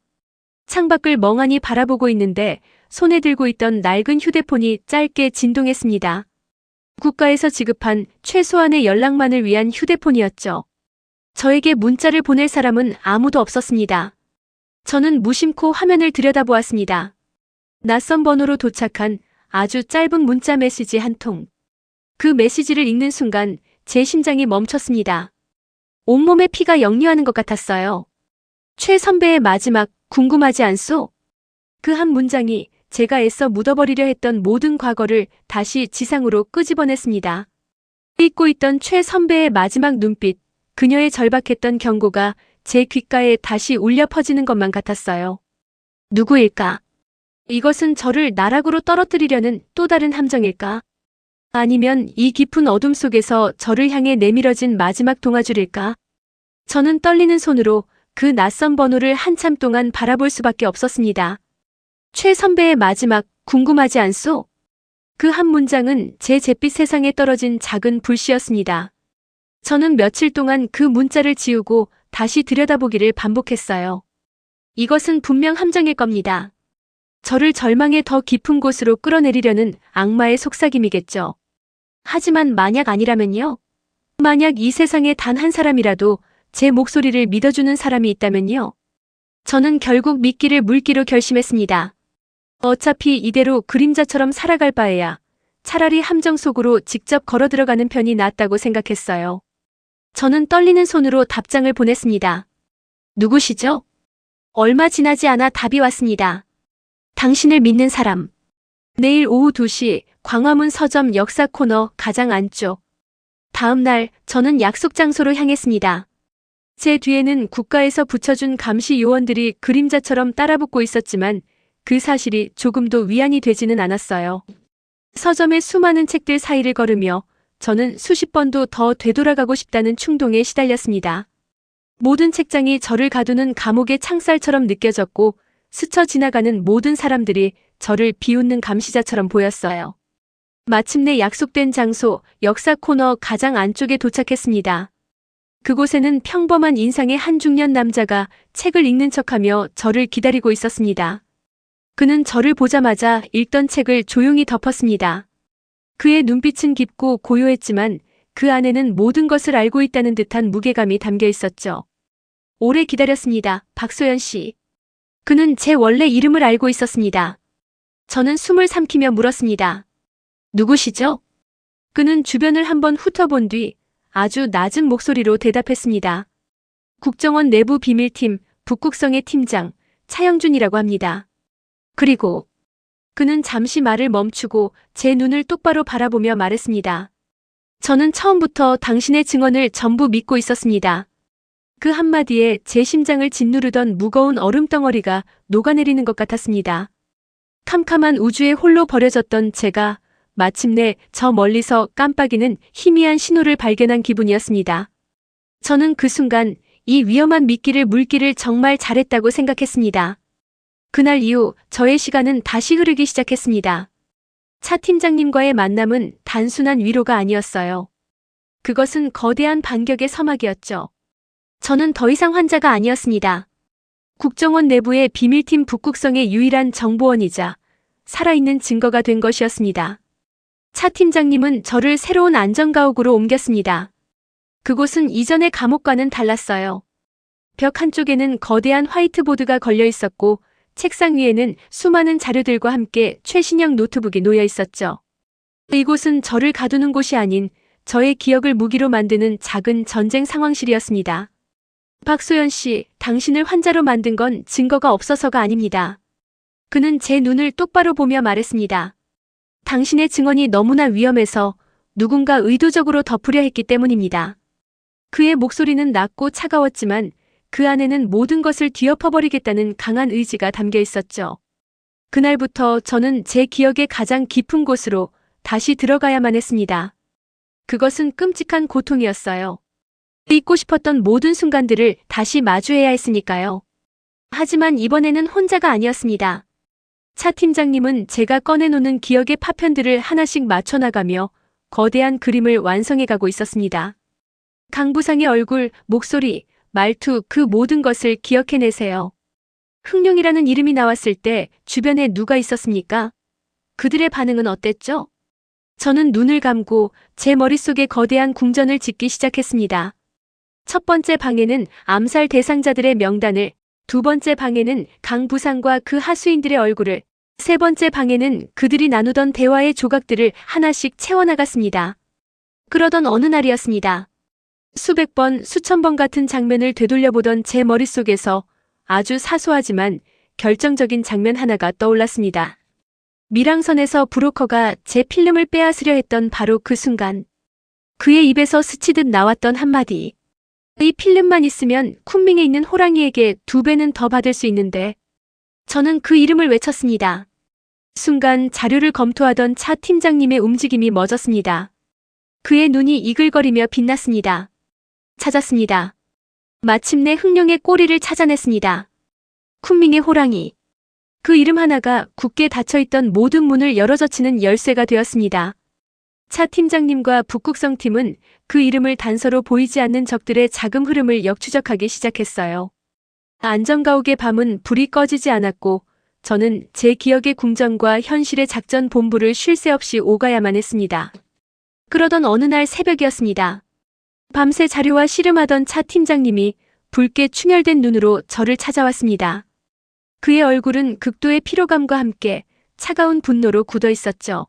창밖을 멍하니 바라보고 있는데 손에 들고 있던 낡은 휴대폰이 짧게 진동했습니다. 국가에서 지급한 최소한의 연락만을 위한 휴대폰이었죠. 저에게 문자를 보낼 사람은 아무도 없었습니다. 저는 무심코 화면을 들여다보았습니다. 낯선 번호로 도착한 아주 짧은 문자 메시지 한 통. 그 메시지를 읽는 순간 제 심장이 멈췄습니다. 온몸에 피가 역류하는 것 같았어요. 최 선배의 마지막 궁금하지 않소? 그 한 문장이 제가 애써 묻어버리려 했던 모든 과거를 다시 지상으로 끄집어냈습니다. 잊고 있던 최 선배의 마지막 눈빛, 그녀의 절박했던 경고가 제 귓가에 다시 울려 퍼지는 것만 같았어요. 누구일까? 이것은 저를 나락으로 떨어뜨리려는 또 다른 함정일까? 아니면 이 깊은 어둠 속에서 저를 향해 내밀어진 마지막 동아줄일까? 저는 떨리는 손으로 그 낯선 번호를 한참 동안 바라볼 수밖에 없었습니다. 최 선배의 마지막 궁금하지 않소? 그 한 문장은 제 잿빛 세상에 떨어진 작은 불씨였습니다. 저는 며칠 동안 그 문자를 지우고 다시 들여다보기를 반복했어요. 이것은 분명 함정일 겁니다. 저를 절망의 더 깊은 곳으로 끌어내리려는 악마의 속삭임이겠죠. 하지만 만약 아니라면요? 만약 이 세상에 단 한 사람이라도 제 목소리를 믿어주는 사람이 있다면요? 저는 결국 미끼를 물기로 결심했습니다. 어차피 이대로 그림자처럼 살아갈 바에야 차라리 함정 속으로 직접 걸어 들어가는 편이 낫다고 생각했어요. 저는 떨리는 손으로 답장을 보냈습니다. 누구시죠? 얼마 지나지 않아 답이 왔습니다. 당신을 믿는 사람. 내일 오후 2시 광화문 서점 역사 코너 가장 안쪽. 다음 날 저는 약속 장소로 향했습니다. 제 뒤에는 국가에서 붙여준 감시 요원들이 그림자처럼 따라붙고 있었지만 그 사실이 조금도 위안이 되지는 않았어요. 서점의 수많은 책들 사이를 걸으며 저는 수십 번도 더 되돌아가고 싶다는 충동에 시달렸습니다. 모든 책장이 저를 가두는 감옥의 창살처럼 느껴졌고 스쳐 지나가는 모든 사람들이 저를 비웃는 감시자처럼 보였어요. 마침내 약속된 장소 역사 코너 가장 안쪽에 도착했습니다. 그곳에는 평범한 인상의 한 중년 남자가 책을 읽는 척하며 저를 기다리고 있었습니다. 그는 저를 보자마자 읽던 책을 조용히 덮었습니다. 그의 눈빛은 깊고 고요했지만 그 안에는 모든 것을 알고 있다는 듯한 무게감이 담겨 있었죠. 오래 기다렸습니다. 박소연 씨. 그는 제 원래 이름을 알고 있었습니다. 저는 숨을 삼키며 물었습니다. 누구시죠? 그는 주변을 한번 훑어본 뒤 아주 낮은 목소리로 대답했습니다. 국정원 내부 비밀팀 북극성의 팀장 차영준이라고 합니다. 그리고 그는 잠시 말을 멈추고 제 눈을 똑바로 바라보며 말했습니다. 저는 처음부터 당신의 증언을 전부 믿고 있었습니다. 그 한마디에 제 심장을 짓누르던 무거운 얼음덩어리가 녹아내리는 것 같았습니다. 캄캄한 우주에 홀로 버려졌던 제가 마침내 저 멀리서 깜빡이는 희미한 신호를 발견한 기분이었습니다. 저는 그 순간 이 위험한 미끼를 물기를 정말 잘했다고 생각했습니다. 그날 이후 저의 시간은 다시 흐르기 시작했습니다. 차 팀장님과의 만남은 단순한 위로가 아니었어요. 그것은 거대한 반격의 서막이었죠. 저는 더 이상 환자가 아니었습니다. 국정원 내부의 비밀팀 북극성의 유일한 정보원이자 살아있는 증거가 된 것이었습니다. 차 팀장님은 저를 새로운 안전가옥으로 옮겼습니다. 그곳은 이전의 감옥과는 달랐어요. 벽 한쪽에는 거대한 화이트보드가 걸려 있었고 책상 위에는 수많은 자료들과 함께 최신형 노트북이 놓여 있었죠. 이곳은 저를 가두는 곳이 아닌 저의 기억을 무기로 만드는 작은 전쟁 상황실이었습니다. 박소연 씨, 당신을 환자로 만든 건 증거가 없어서가 아닙니다. 그는 제 눈을 똑바로 보며 말했습니다. 당신의 증언이 너무나 위험해서 누군가 의도적으로 덮으려 했기 때문입니다. 그의 목소리는 낮고 차가웠지만 그 안에는 모든 것을 뒤엎어버리겠다는 강한 의지가 담겨 있었죠. 그날부터 저는 제 기억의 가장 깊은 곳으로 다시 들어가야만 했습니다. 그것은 끔찍한 고통이었어요. 잊고 싶었던 모든 순간들을 다시 마주해야 했으니까요. 하지만 이번에는 혼자가 아니었습니다. 차 팀장님은 제가 꺼내놓는 기억의 파편들을 하나씩 맞춰나가며 거대한 그림을 완성해가고 있었습니다. 강 부상의 얼굴, 목소리, 말투, 그 모든 것을 기억해내세요. 흥룡이라는 이름이 나왔을 때 주변에 누가 있었습니까? 그들의 반응은 어땠죠? 저는 눈을 감고 제 머릿속에 거대한 궁전을 짓기 시작했습니다. 첫 번째 방에는 암살 대상자들의 명단을, 두 번째 방에는 강 부상과 그 하수인들의 얼굴을, 세 번째 방에는 그들이 나누던 대화의 조각들을 하나씩 채워나갔습니다. 그러던 어느 날이었습니다. 수백 번, 수천 번 같은 장면을 되돌려보던 제 머릿속에서 아주 사소하지만 결정적인 장면 하나가 떠올랐습니다. 밀항선에서 브로커가 제 필름을 빼앗으려 했던 바로 그 순간. 그의 입에서 스치듯 나왔던 한마디. 이 필름만 있으면 쿤밍에 있는 호랑이에게 2배는 더 받을 수 있는데. 저는 그 이름을 외쳤습니다. 순간 자료를 검토하던 차 팀장님의 움직임이 멎었습니다. 그의 눈이 이글거리며 빛났습니다. 찾았습니다. 마침내 흥룡의 꼬리를 찾아냈습니다. 쿤밍의 호랑이. 그 이름 하나가 굳게 닫혀있던 모든 문을 열어젖히는 열쇠가 되었습니다. 차 팀장님과 북극성 팀은 그 이름을 단서로 보이지 않는 적들의 자금 흐름을 역추적하기 시작했어요. 안전가옥의 밤은 불이 꺼지지 않았고 저는 제 기억의 궁전과 현실의 작전 본부를 쉴 새 없이 오가야만 했습니다. 그러던 어느 날 새벽이었습니다. 밤새 자료와 씨름하던 차 팀장님이 붉게 충혈된 눈으로 저를 찾아왔습니다. 그의 얼굴은 극도의 피로감과 함께 차가운 분노로 굳어 있었죠.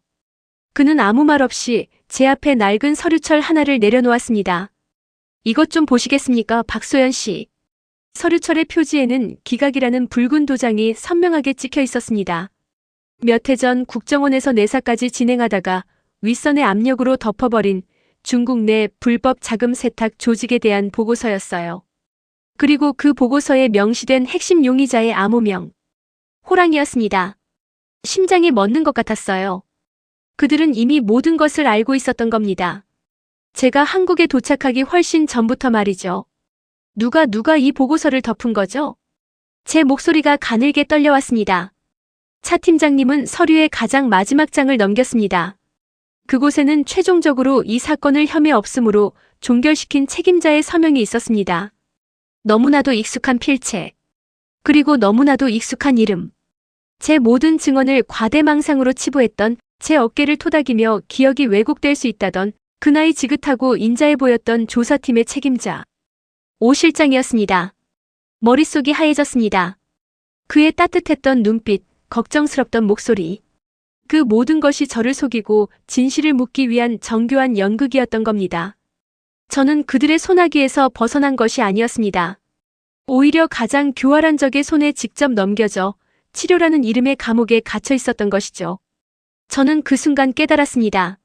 그는 아무 말 없이 제 앞에 낡은 서류철 하나를 내려놓았습니다. 이것 좀 보시겠습니까, 박소연 씨. 서류철의 표지에는 기각이라는 붉은 도장이 선명하게 찍혀 있었습니다. 몇 해 전 국정원에서 내사까지 진행하다가 윗선의 압력으로 덮어버린 중국 내 불법 자금 세탁 조직에 대한 보고서였어요. 그리고 그 보고서에 명시된 핵심 용의자의 암호명. 호랑이였습니다. 심장이 멎는 것 같았어요. 그들은 이미 모든 것을 알고 있었던 겁니다. 제가 한국에 도착하기 훨씬 전부터 말이죠. 누가 이 보고서를 덮은 거죠? 제 목소리가 가늘게 떨려왔습니다. 차 팀장님은 서류의 가장 마지막 장을 넘겼습니다. 그곳에는 최종적으로 이 사건을 혐의 없음으로 종결시킨 책임자의 서명이 있었습니다. 너무나도 익숙한 필체. 그리고 너무나도 익숙한 이름. 제 모든 증언을 과대망상으로 치부했던, 제 어깨를 토닥이며 기억이 왜곡될 수 있다던, 그 나이 지긋하고 인자해 보였던 조사팀의 책임자. 오 실장이었습니다. 머릿속이 하얘졌습니다. 그의 따뜻했던 눈빛, 걱정스럽던 목소리. 그 모든 것이 저를 속이고 진실을 묻기 위한 정교한 연극이었던 겁니다. 저는 그들의 소나기에서 벗어난 것이 아니었습니다. 오히려 가장 교활한 적의 손에 직접 넘겨져 치료라는 이름의 감옥에 갇혀 있었던 것이죠. 저는 그 순간 깨달았습니다.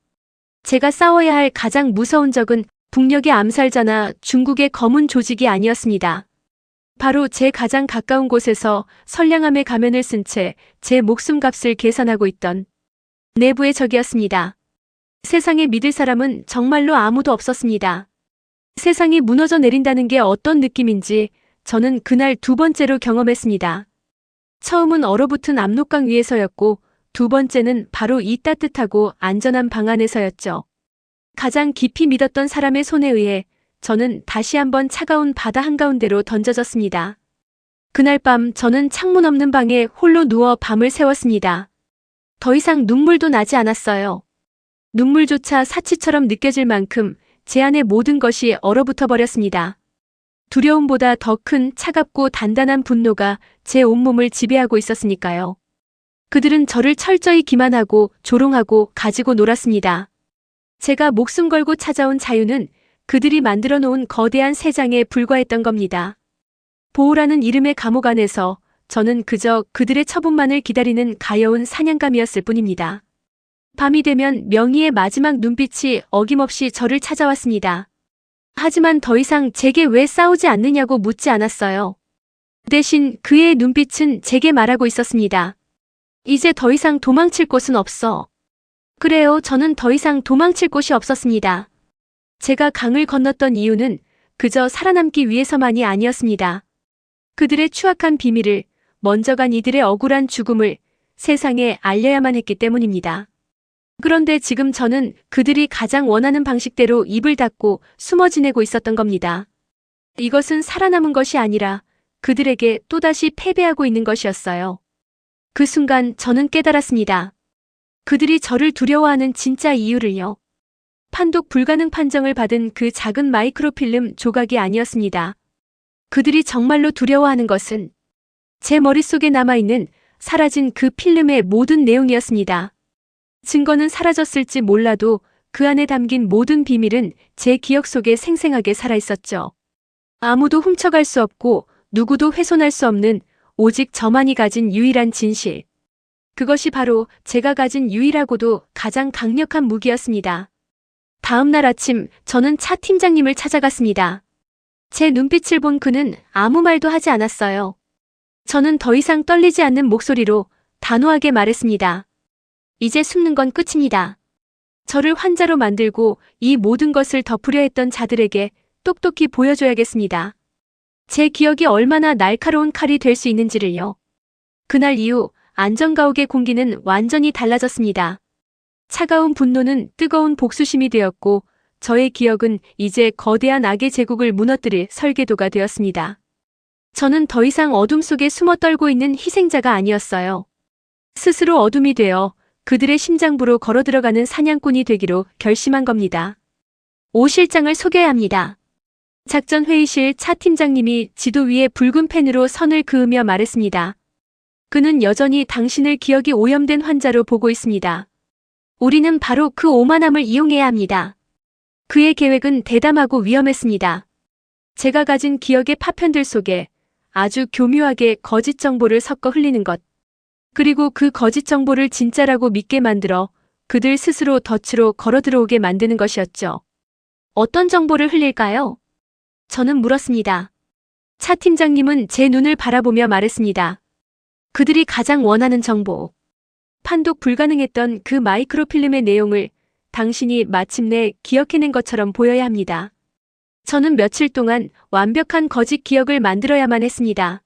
제가 싸워야 할 가장 무서운 적은 북녘의 암살자나 중국의 검은 조직이 아니었습니다. 바로 제 가장 가까운 곳에서 선량함의 가면을 쓴 채 제 목숨값을 계산하고 있던 내부의 적이었습니다. 세상에 믿을 사람은 정말로 아무도 없었습니다. 세상이 무너져 내린다는 게 어떤 느낌인지 저는 그날 두 번째로 경험했습니다. 처음은 얼어붙은 압록강 위에서였고 두 번째는 바로 이 따뜻하고 안전한 방 안에서였죠. 가장 깊이 믿었던 사람의 손에 의해 저는 다시 한번 차가운 바다 한가운데로 던져졌습니다. 그날 밤 저는 창문 없는 방에 홀로 누워 밤을 새웠습니다. 더 이상 눈물도 나지 않았어요. 눈물조차 사치처럼 느껴질 만큼 제 안의 모든 것이 얼어붙어 버렸습니다. 두려움보다 더 큰 차갑고 단단한 분노가 제 온몸을 지배하고 있었으니까요. 그들은 저를 철저히 기만하고 조롱하고 가지고 놀았습니다. 제가 목숨 걸고 찾아온 자유는 그들이 만들어 놓은 거대한 새장에 불과했던 겁니다. 보호라는 이름의 감옥 안에서 저는 그저 그들의 처분만을 기다리는 가여운 사냥감이었을 뿐입니다. 밤이 되면 명희의 마지막 눈빛이 어김없이 저를 찾아왔습니다. 하지만 더 이상 제게 왜 싸우지 않느냐고 묻지 않았어요. 대신 그의 눈빛은 제게 말하고 있었습니다. 이제 더 이상 도망칠 곳은 없어. 그래요, 저는 더 이상 도망칠 곳이 없었습니다. 제가 강을 건넜던 이유는 그저 살아남기 위해서만이 아니었습니다. 그들의 추악한 비밀을, 먼저 간 이들의 억울한 죽음을 세상에 알려야만 했기 때문입니다. 그런데 지금 저는 그들이 가장 원하는 방식대로 입을 닫고 숨어 지내고 있었던 겁니다. 이것은 살아남은 것이 아니라 그들에게 또다시 패배하고 있는 것이었어요. 그 순간 저는 깨달았습니다. 그들이 저를 두려워하는 진짜 이유를요. 판독 불가능 판정을 받은 그 작은 마이크로필름 조각이 아니었습니다. 그들이 정말로 두려워하는 것은 제 머릿속에 남아있는 사라진 그 필름의 모든 내용이었습니다. 증거는 사라졌을지 몰라도 그 안에 담긴 모든 비밀은 제 기억 속에 생생하게 살아있었죠. 아무도 훔쳐갈 수 없고 누구도 훼손할 수 없는 오직 저만이 가진 유일한 진실. 그것이 바로 제가 가진 유일하고도 가장 강력한 무기였습니다. 다음 날 아침 저는 차 팀장님을 찾아갔습니다. 제 눈빛을 본 그는 아무 말도 하지 않았어요. 저는 더 이상 떨리지 않는 목소리로 단호하게 말했습니다. 이제 숨는 건 끝입니다. 저를 환자로 만들고 이 모든 것을 덮으려 했던 자들에게 똑똑히 보여줘야겠습니다. 제 기억이 얼마나 날카로운 칼이 될 수 있는지를요. 그날 이후 안전가옥의 공기는 완전히 달라졌습니다. 차가운 분노는 뜨거운 복수심이 되었고 저의 기억은 이제 거대한 악의 제국을 무너뜨릴 설계도가 되었습니다. 저는 더 이상 어둠 속에 숨어 떨고 있는 희생자가 아니었어요. 스스로 어둠이 되어 그들의 심장부로 걸어 들어가는 사냥꾼이 되기로 결심한 겁니다. 오 실장을 속여야 합니다. 작전 회의실 차 팀장님이 지도 위에 붉은 펜으로 선을 그으며 말했습니다. 그는 여전히 당신을 기억이 오염된 환자로 보고 있습니다. 우리는 바로 그 오만함을 이용해야 합니다. 그의 계획은 대담하고 위험했습니다. 제가 가진 기억의 파편들 속에 아주 교묘하게 거짓 정보를 섞어 흘리는 것. 그리고 그 거짓 정보를 진짜라고 믿게 만들어 그들 스스로 덫으로 걸어 들어오게 만드는 것이었죠. 어떤 정보를 흘릴까요? 저는 물었습니다. 차 팀장님은 제 눈을 바라보며 말했습니다. 그들이 가장 원하는 정보. 판독 불가능했던 그 마이크로필름의 내용을 당신이 마침내 기억해낸 것처럼 보여야 합니다. 저는 며칠 동안 완벽한 거짓 기억을 만들어야만 했습니다.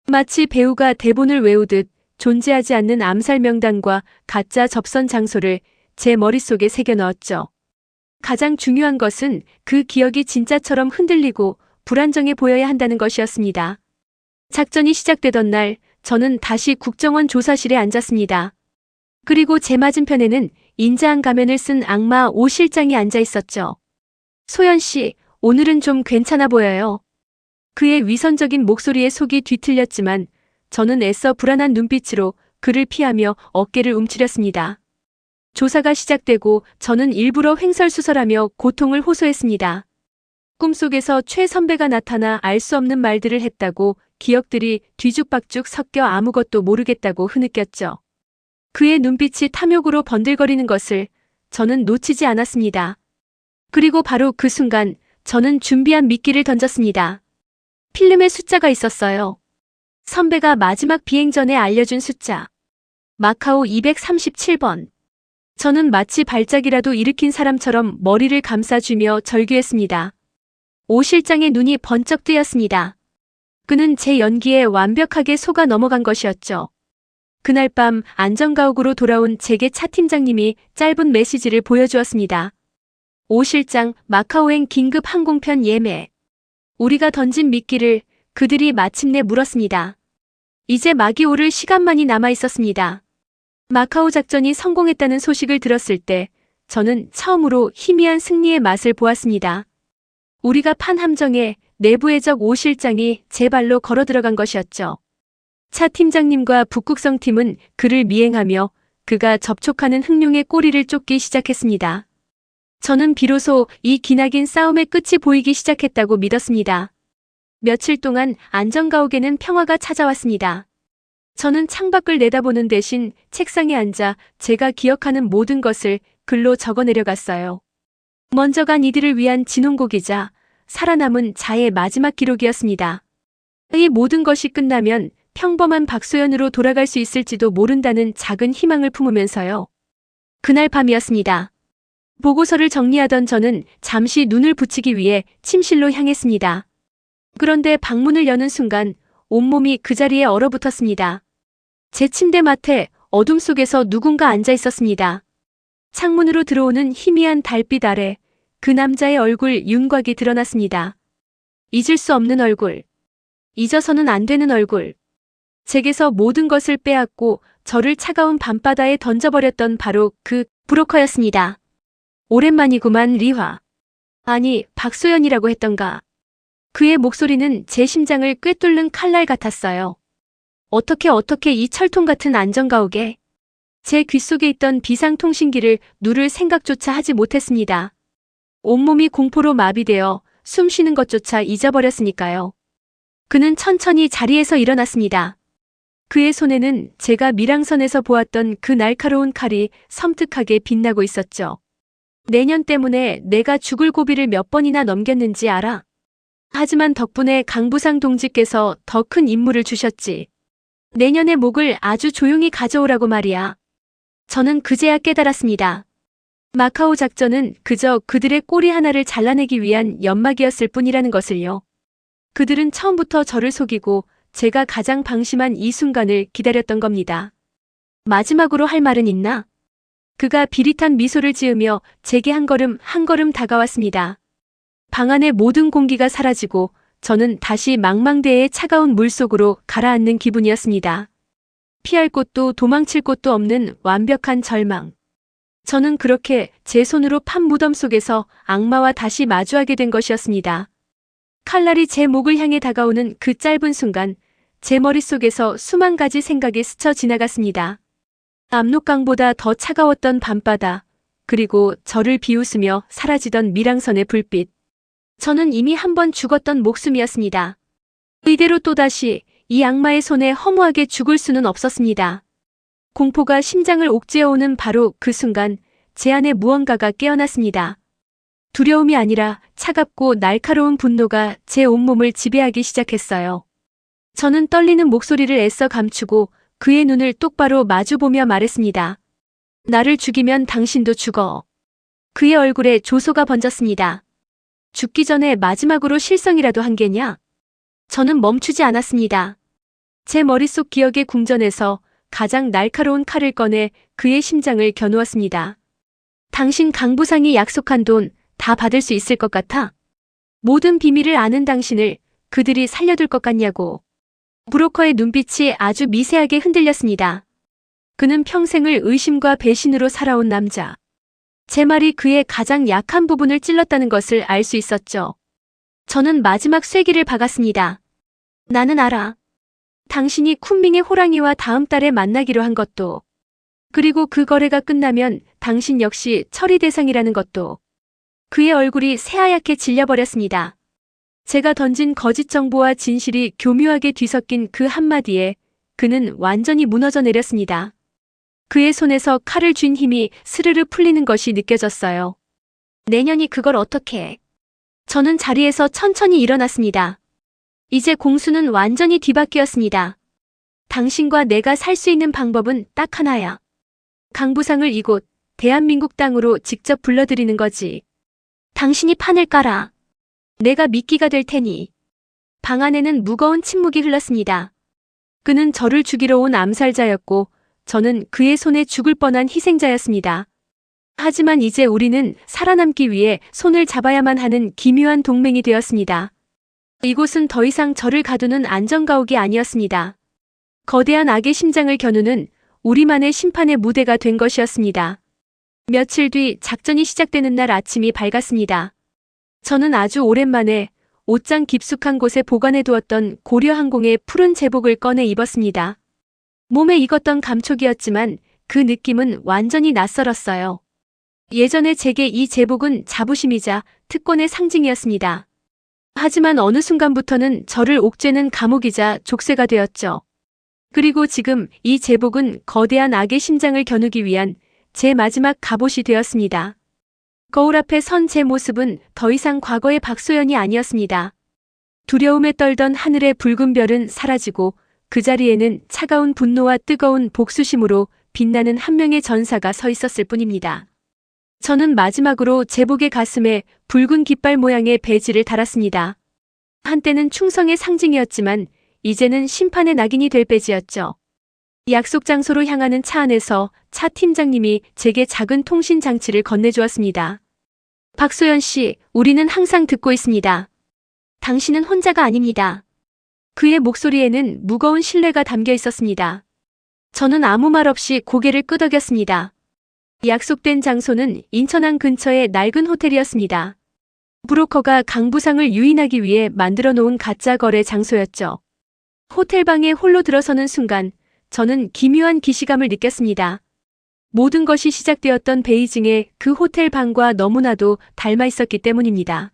마치 배우가 대본을 외우듯 존재하지 않는 암살 명단과 가짜 접선 장소를 제 머릿속에 새겨 넣었죠. 가장 중요한 것은 그 기억이 진짜처럼 흔들리고 불안정해 보여야 한다는 것이었습니다. 작전이 시작되던 날 저는 다시 국정원 조사실에 앉았습니다. 그리고 제 맞은편에는 인자한 가면을 쓴 악마 오 실장이 앉아 있었죠. 소연 씨, 오늘은 좀 괜찮아 보여요. 그의 위선적인 목소리에 속이 뒤틀렸지만 저는 애써 불안한 눈빛으로 그를 피하며 어깨를 움츠렸습니다. 조사가 시작되고 저는 일부러 횡설수설하며 고통을 호소했습니다. 꿈속에서 최 선배가 나타나 알 수 없는 말들을 했다고 기억들이 뒤죽박죽 섞여 아무것도 모르겠다고 흐느꼈죠. 그의 눈빛이 탐욕으로 번들거리는 것을 저는 놓치지 않았습니다. 그리고 바로 그 순간 저는 준비한 미끼를 던졌습니다. 필름에 숫자가 있었어요. 선배가 마지막 비행 전에 알려준 숫자. 마카오 237번. 저는 마치 발작이라도 일으킨 사람처럼 머리를 감싸주며 절규했습니다. 오 실장의 눈이 번쩍 뜨였습니다. 그는 제 연기에 완벽하게 속아 넘어간 것이었죠. 그날 밤 안전가옥으로 돌아온 제게 차 팀장님이 짧은 메시지를 보여주었습니다. 오 실장, 마카오행 긴급 항공편 예매. 우리가 던진 미끼를 그들이 마침내 물었습니다. 이제 막이 오를 시간만이 남아 있었습니다. 마카오 작전이 성공했다는 소식을 들었을 때 저는 처음으로 희미한 승리의 맛을 보았습니다. 우리가 판 함정에 내부의 적 오 실장이 제 발로 걸어 들어간 것이었죠. 차 팀장님과 북극성 팀은 그를 미행하며 그가 접촉하는 흑룡의 꼬리를 쫓기 시작했습니다. 저는 비로소 이 기나긴 싸움의 끝이 보이기 시작했다고 믿었습니다. 며칠 동안 안전가옥에는 평화가 찾아왔습니다. 저는 창밖을 내다보는 대신 책상에 앉아 제가 기억하는 모든 것을 글로 적어내려갔어요. 먼저 간 이들을 위한 진홍곡이자 살아남은 자의 마지막 기록이었습니다. 이 모든 것이 끝나면 평범한 박소연으로 돌아갈 수 있을지도 모른다는 작은 희망을 품으면서요. 그날 밤이었습니다. 보고서를 정리하던 저는 잠시 눈을 붙이기 위해 침실로 향했습니다. 그런데 방문을 여는 순간 온몸이 그 자리에 얼어붙었습니다. 제 침대 맡에 어둠 속에서 누군가 앉아 있었습니다. 창문으로 들어오는 희미한 달빛 아래 그 남자의 얼굴 윤곽이 드러났습니다. 잊을 수 없는 얼굴. 잊어서는 안 되는 얼굴. 제게서 모든 것을 빼앗고 저를 차가운 밤바다에 던져버렸던 바로 그 브로커였습니다. 오랜만이구만, 리화. 아니, 박소연이라고 했던가. 그의 목소리는 제 심장을 꿰뚫는 칼날 같았어요. 어떻게 이 철통 같은 안전가옥에. 제 귓속에 있던 비상통신기를 누를 생각조차 하지 못했습니다. 온몸이 공포로 마비되어 숨 쉬는 것조차 잊어버렸으니까요. 그는 천천히 자리에서 일어났습니다. 그의 손에는 제가 밀항선에서 보았던 그 날카로운 칼이 섬뜩하게 빛나고 있었죠. 내년 때문에 내가 죽을 고비를 몇 번이나 넘겼는지 알아? 하지만 덕분에 강부상 동지께서 더 큰 임무를 주셨지. 내년의 목을 아주 조용히 가져오라고 말이야. 저는 그제야 깨달았습니다. 마카오 작전은 그저 그들의 꼬리 하나를 잘라내기 위한 연막이었을 뿐이라는 것을요. 그들은 처음부터 저를 속이고 제가 가장 방심한 이 순간을 기다렸던 겁니다. 마지막으로 할 말은 있나? 그가 비릿한 미소를 지으며 제게 한 걸음 다가왔습니다. 방 안의 모든 공기가 사라지고 저는 다시 망망대해의 차가운 물속으로 가라앉는 기분이었습니다. 피할 곳도 도망칠 곳도 없는 완벽한 절망. 저는 그렇게 제 손으로 판 무덤 속에서 악마와 다시 마주하게 된 것이었습니다. 칼날이 제 목을 향해 다가오는 그 짧은 순간 제 머릿속에서 수만 가지 생각이 스쳐 지나갔습니다. 압록강보다 더 차가웠던 밤바다, 그리고 저를 비웃으며 사라지던 밀항선의 불빛. 저는 이미 한 번 죽었던 목숨이었습니다. 이대로 또다시 이 악마의 손에 허무하게 죽을 수는 없었습니다. 공포가 심장을 옥죄어오는 바로 그 순간 제 안에 무언가가 깨어났습니다. 두려움이 아니라 차갑고 날카로운 분노가 제 온몸을 지배하기 시작했어요. 저는 떨리는 목소리를 애써 감추고 그의 눈을 똑바로 마주보며 말했습니다. 나를 죽이면 당신도 죽어. 그의 얼굴에 조소가 번졌습니다. 죽기 전에 마지막으로 실성이라도 한 게냐? 저는 멈추지 않았습니다. 제 머릿속 기억의 궁전에서 가장 날카로운 칼을 꺼내 그의 심장을 겨누었습니다. 당신 강부상이 약속한 돈 다 받을 수 있을 것 같아? 모든 비밀을 아는 당신을 그들이 살려둘 것 같냐고. 브로커의 눈빛이 아주 미세하게 흔들렸습니다. 그는 평생을 의심과 배신으로 살아온 남자. 제 말이 그의 가장 약한 부분을 찔렀다는 것을 알 수 있었죠. 저는 마지막 쐐기를 박았습니다. 나는 알아. 당신이 쿤밍의 호랑이와 다음 달에 만나기로 한 것도. 그리고 그 거래가 끝나면 당신 역시 처리 대상이라는 것도. 그의 얼굴이 새하얗게 질려버렸습니다. 제가 던진 거짓 정보와 진실이 교묘하게 뒤섞인 그 한마디에 그는 완전히 무너져 내렸습니다. 그의 손에서 칼을 쥔 힘이 스르르 풀리는 것이 느껴졌어요. 내년이 그걸 어떻게 해? 저는 자리에서 천천히 일어났습니다. 이제 공수는 완전히 뒤바뀌었습니다. 당신과 내가 살 수 있는 방법은 딱 하나야. 강부상을 이곳 대한민국 땅으로 직접 불러들이는 거지. 당신이 판을 깔아. 내가 미끼가 될 테니. 방 안에는 무거운 침묵이 흘렀습니다. 그는 저를 죽이러 온 암살자였고 저는 그의 손에 죽을 뻔한 희생자였습니다. 하지만 이제 우리는 살아남기 위해 손을 잡아야만 하는 기묘한 동맹이 되었습니다. 이곳은 더 이상 저를 가두는 안전가옥이 아니었습니다. 거대한 악의 심장을 겨누는 우리만의 심판의 무대가 된 것이었습니다. 며칠 뒤 작전이 시작되는 날 아침이 밝았습니다. 저는 아주 오랜만에 옷장 깊숙한 곳에 보관해 두었던 고려항공의 푸른 제복을 꺼내 입었습니다. 몸에 익었던 감촉이었지만 그 느낌은 완전히 낯설었어요. 예전에 제게 이 제복은 자부심이자 특권의 상징이었습니다. 하지만 어느 순간부터는 저를 옥죄는 감옥이자 족쇄가 되었죠. 그리고 지금 이 제복은 거대한 악의 심장을 겨누기 위한 제 마지막 갑옷이 되었습니다. 거울 앞에 선 제 모습은 더 이상 과거의 박소연이 아니었습니다. 두려움에 떨던 하늘의 붉은 별은 사라지고 그 자리에는 차가운 분노와 뜨거운 복수심으로 빛나는 한 명의 전사가 서 있었을 뿐입니다. 저는 마지막으로 제복의 가슴에 붉은 깃발 모양의 배지를 달았습니다. 한때는 충성의 상징이었지만 이제는 심판의 낙인이 될 배지였죠. 약속 장소로 향하는 차 안에서 차 팀장님이 제게 작은 통신 장치를 건네주었습니다. 박소연 씨, 우리는 항상 듣고 있습니다. 당신은 혼자가 아닙니다. 그의 목소리에는 무거운 신뢰가 담겨 있었습니다. 저는 아무 말 없이 고개를 끄덕였습니다. 약속된 장소는 인천항 근처의 낡은 호텔이었습니다. 브로커가 강부상을 유인하기 위해 만들어 놓은 가짜 거래 장소였죠. 호텔방에 홀로 들어서는 순간 저는 기묘한 기시감을 느꼈습니다. 모든 것이 시작되었던 베이징의 그 호텔방과 너무나도 닮아 있었기 때문입니다.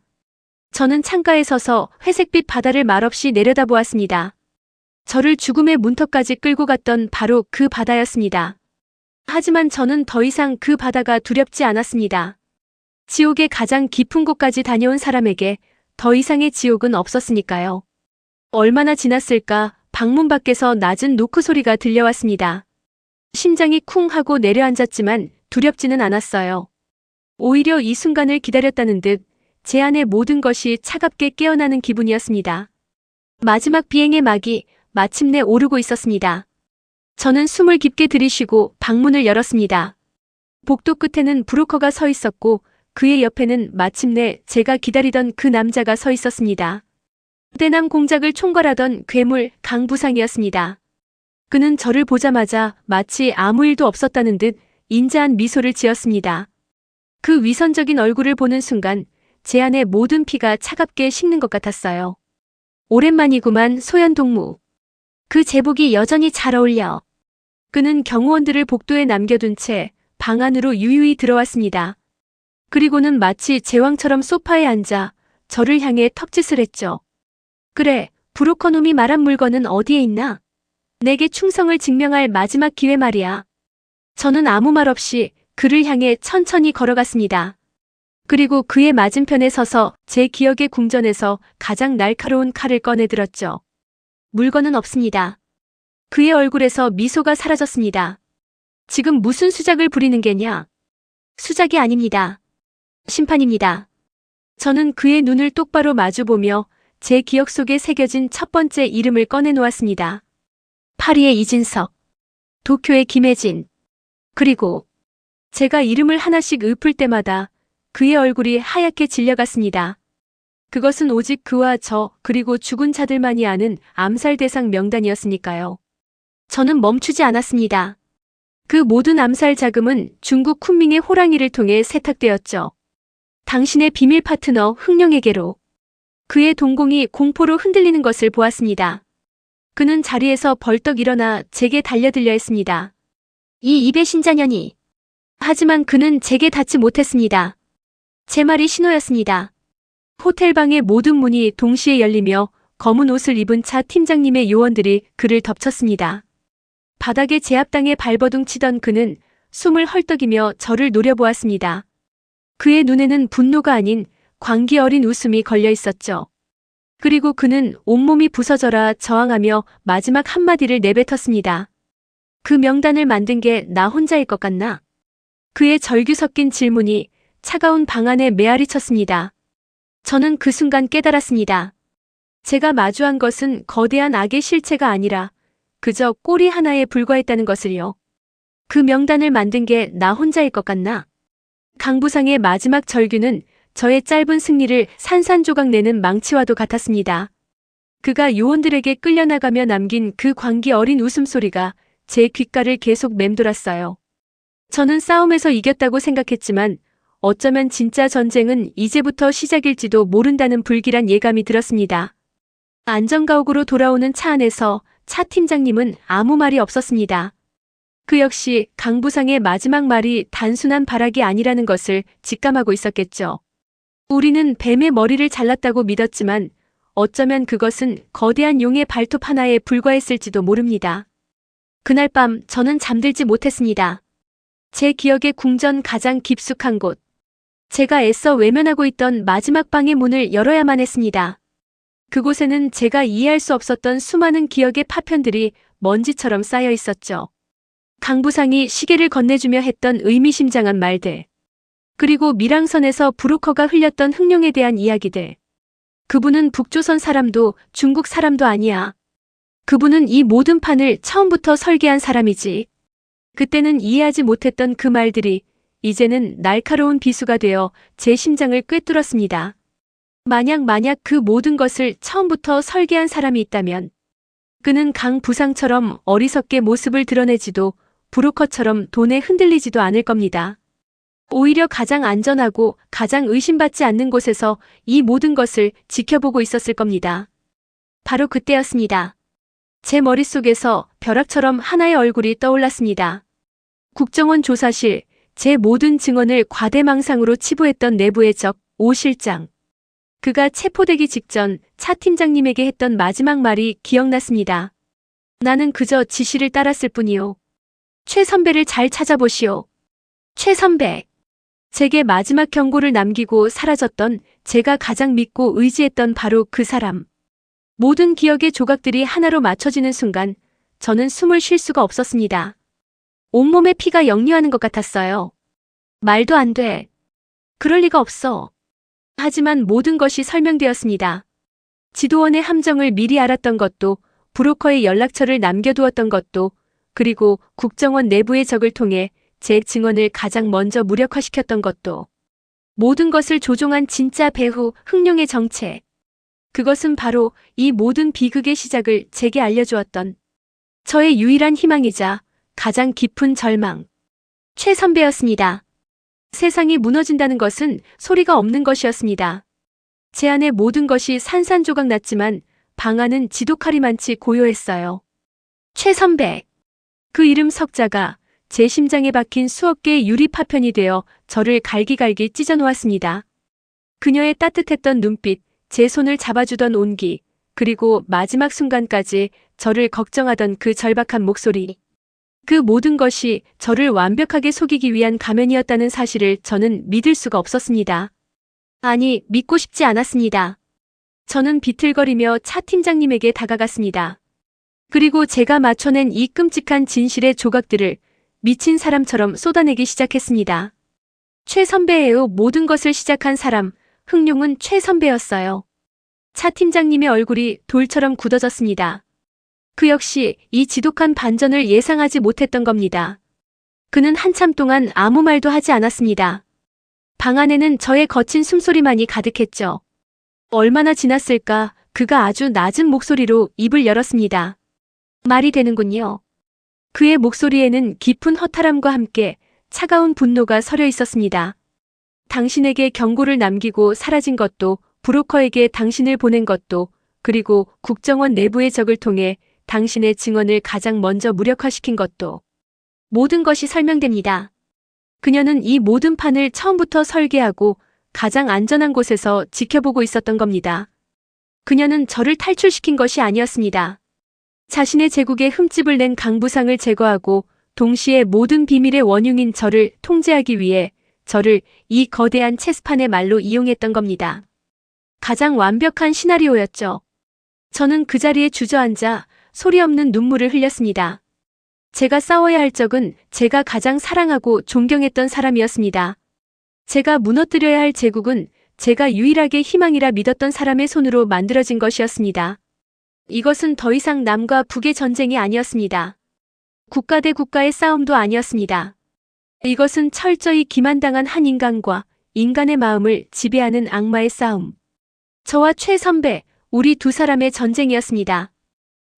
저는 창가에 서서 회색빛 바다를 말없이 내려다보았습니다. 저를 죽음의 문턱까지 끌고 갔던 바로 그 바다였습니다. 하지만 저는 더 이상 그 바다가 두렵지 않았습니다. 지옥의 가장 깊은 곳까지 다녀온 사람에게 더 이상의 지옥은 없었으니까요. 얼마나 지났을까 방문 밖에서 낮은 노크 소리가 들려왔습니다. 심장이 쿵 하고 내려앉았지만 두렵지는 않았어요. 오히려 이 순간을 기다렸다는 듯 제 안의 모든 것이 차갑게 깨어나는 기분이었습니다. 마지막 비행의 막이 마침내 오르고 있었습니다. 저는 숨을 깊게 들이쉬고 방문을 열었습니다. 복도 끝에는 브로커가 서 있었고 그의 옆에는 마침내 제가 기다리던 그 남자가 서 있었습니다. 대남 공작을 총괄하던 괴물 강부상이었습니다. 그는 저를 보자마자 마치 아무 일도 없었다는 듯 인자한 미소를 지었습니다. 그 위선적인 얼굴을 보는 순간 제 안의 모든 피가 차갑게 식는 것 같았어요. 오랜만이구만 소연 동무. 그 제복이 여전히 잘 어울려. 그는 경호원들을 복도에 남겨둔 채 방 안으로 유유히 들어왔습니다. 그리고는 마치 제왕처럼 소파에 앉아 저를 향해 턱짓을 했죠. 그래, 브로커 놈이 말한 물건은 어디에 있나? 내게 충성을 증명할 마지막 기회 말이야. 저는 아무 말 없이 그를 향해 천천히 걸어갔습니다. 그리고 그의 맞은편에 서서 제 기억의 궁전에서 가장 날카로운 칼을 꺼내들었죠. 물건은 없습니다. 그의 얼굴에서 미소가 사라졌습니다. 지금 무슨 수작을 부리는 게냐? 수작이 아닙니다. 심판입니다. 저는 그의 눈을 똑바로 마주보며 제 기억 속에 새겨진 첫 번째 이름을 꺼내놓았습니다. 파리의 이진석, 도쿄의 김혜진. 그리고 제가 이름을 하나씩 읊을 때마다 그의 얼굴이 하얗게 질려갔습니다. 그것은 오직 그와 저 그리고 죽은 자들만이 아는 암살 대상 명단이었으니까요. 저는 멈추지 않았습니다. 그 모든 암살 자금은 중국 쿤밍의 호랑이를 통해 세탁되었죠. 당신의 비밀 파트너 흥룡에게로. 그의 동공이 공포로 흔들리는 것을 보았습니다. 그는 자리에서 벌떡 일어나 제게 달려들려 했습니다. 이 입의 신자년이. 하지만 그는 제게 닿지 못했습니다. 제 말이 신호였습니다. 호텔방의 모든 문이 동시에 열리며 검은 옷을 입은 차 팀장님의 요원들이 그를 덮쳤습니다. 바닥에 제압당해 발버둥 치던 그는 숨을 헐떡이며 저를 노려보았습니다. 그의 눈에는 분노가 아닌 광기 어린 웃음이 걸려 있었죠. 그리고 그는 온몸이 부서져라 저항하며 마지막 한마디를 내뱉었습니다. 그 명단을 만든 게 나 혼자일 것 같나? 그의 절규 섞인 질문이 차가운 방 안에 메아리 쳤습니다. 저는 그 순간 깨달았습니다. 제가 마주한 것은 거대한 악의 실체가 아니라 그저 꼬리 하나에 불과했다는 것을요. 그 명단을 만든 게 나 혼자일 것 같나? 강부상의 마지막 절규는 저의 짧은 승리를 산산조각 내는 망치와도 같았습니다. 그가 요원들에게 끌려나가며 남긴 그 광기 어린 웃음소리가 제 귓가를 계속 맴돌았어요. 저는 싸움에서 이겼다고 생각했지만 어쩌면 진짜 전쟁은 이제부터 시작일지도 모른다는 불길한 예감이 들었습니다. 안전가옥으로 돌아오는 차 안에서 차 팀장님은 아무 말이 없었습니다. 그 역시 강부상의 마지막 말이 단순한 발악이 아니라는 것을 직감하고 있었겠죠. 우리는 뱀의 머리를 잘랐다고 믿었지만 어쩌면 그것은 거대한 용의 발톱 하나에 불과했을지도 모릅니다. 그날 밤 저는 잠들지 못했습니다. 제 기억의 궁전 가장 깊숙한 곳. 제가 애써 외면하고 있던 마지막 방의 문을 열어야만 했습니다. 그곳에는 제가 이해할 수 없었던 수많은 기억의 파편들이 먼지처럼 쌓여 있었죠. 강부상이 시계를 건네주며 했던 의미심장한 말들. 그리고 밀항선에서 브로커가 흘렸던 흥룡에 대한 이야기들. 그분은 북조선 사람도 중국 사람도 아니야. 그분은 이 모든 판을 처음부터 설계한 사람이지. 그때는 이해하지 못했던 그 말들이 이제는 날카로운 비수가 되어 제 심장을 꿰뚫었습니다. 만약 그 모든 것을 처음부터 설계한 사람이 있다면 그는 강부상처럼 어리석게 모습을 드러내지도 브로커처럼 돈에 흔들리지도 않을 겁니다. 오히려 가장 안전하고 가장 의심받지 않는 곳에서 이 모든 것을 지켜보고 있었을 겁니다. 바로 그때였습니다. 제 머릿속에서 벼락처럼 하나의 얼굴이 떠올랐습니다. 국정원 조사실, 제 모든 증언을 과대망상으로 치부했던 내부의 적, 오 실장. 그가 체포되기 직전 차 팀장님에게 했던 마지막 말이 기억났습니다. 나는 그저 지시를 따랐을 뿐이요. 최 선배를 잘 찾아보시오. 최 선배. 제게 마지막 경고를 남기고 사라졌던 제가 가장 믿고 의지했던 바로 그 사람. 모든 기억의 조각들이 하나로 맞춰지는 순간 저는 숨을 쉴 수가 없었습니다. 온몸에 피가 역류하는 것 같았어요. 말도 안 돼. 그럴 리가 없어. 하지만 모든 것이 설명되었습니다. 지도원의 함정을 미리 알았던 것도, 브로커의 연락처를 남겨두었던 것도, 그리고 국정원 내부의 적을 통해 제 증언을 가장 먼저 무력화시켰던 것도. 모든 것을 조종한 진짜 배후 흥룡의 정체. 그것은 바로 이 모든 비극의 시작을 제게 알려주었던 저의 유일한 희망이자 가장 깊은 절망. 최 선배였습니다. 세상이 무너진다는 것은 소리가 없는 것이었습니다. 제 안의 모든 것이 산산조각 났지만 방 안은 지독하리만치 고요했어요. 최 선배. 그 이름 석자가 제 심장에 박힌 수억 개의 유리 파편이 되어 저를 갈기갈기 찢어놓았습니다. 그녀의 따뜻했던 눈빛, 제 손을 잡아주던 온기, 그리고 마지막 순간까지 저를 걱정하던 그 절박한 목소리. 그 모든 것이 저를 완벽하게 속이기 위한 가면이었다는 사실을 저는 믿을 수가 없었습니다. 아니, 믿고 싶지 않았습니다. 저는 비틀거리며 차 팀장님에게 다가갔습니다. 그리고 제가 맞춰낸 이 끔찍한 진실의 조각들을 미친 사람처럼 쏟아내기 시작했습니다. 최 선배예요. 모든 것을 시작한 사람, 흥룡은 최 선배였어요. 차 팀장님의 얼굴이 돌처럼 굳어졌습니다. 그 역시 이 지독한 반전을 예상하지 못했던 겁니다. 그는 한참 동안 아무 말도 하지 않았습니다. 방 안에는 저의 거친 숨소리만이 가득했죠. 얼마나 지났을까 그가 아주 낮은 목소리로 입을 열었습니다. 말이 되는군요. 그의 목소리에는 깊은 허탈함과 함께 차가운 분노가 서려 있었습니다. 당신에게 경고를 남기고 사라진 것도, 브로커에게 당신을 보낸 것도, 그리고 국정원 내부의 적을 통해 당신의 증언을 가장 먼저 무력화시킨 것도. 모든 것이 설명됩니다. 그녀는 이 모든 판을 처음부터 설계하고 가장 안전한 곳에서 지켜보고 있었던 겁니다. 그녀는 저를 탈출시킨 것이 아니었습니다. 자신의 제국에 흠집을 낸 강부상을 제거하고 동시에 모든 비밀의 원흉인 저를 통제하기 위해 저를 이 거대한 체스판의 말로 이용했던 겁니다. 가장 완벽한 시나리오였죠. 저는 그 자리에 주저앉아 소리 없는 눈물을 흘렸습니다. 제가 싸워야 할 적은 제가 가장 사랑하고 존경했던 사람이었습니다. 제가 무너뜨려야 할 제국은 제가 유일하게 희망이라 믿었던 사람의 손으로 만들어진 것이었습니다. 이것은 더 이상 남과 북의 전쟁이 아니었습니다. 국가 대 국가의 싸움도 아니었습니다. 이것은 철저히 기만당한 한 인간과 인간의 마음을 지배하는 악마의 싸움. 저와 최 선배, 우리 두 사람의 전쟁이었습니다.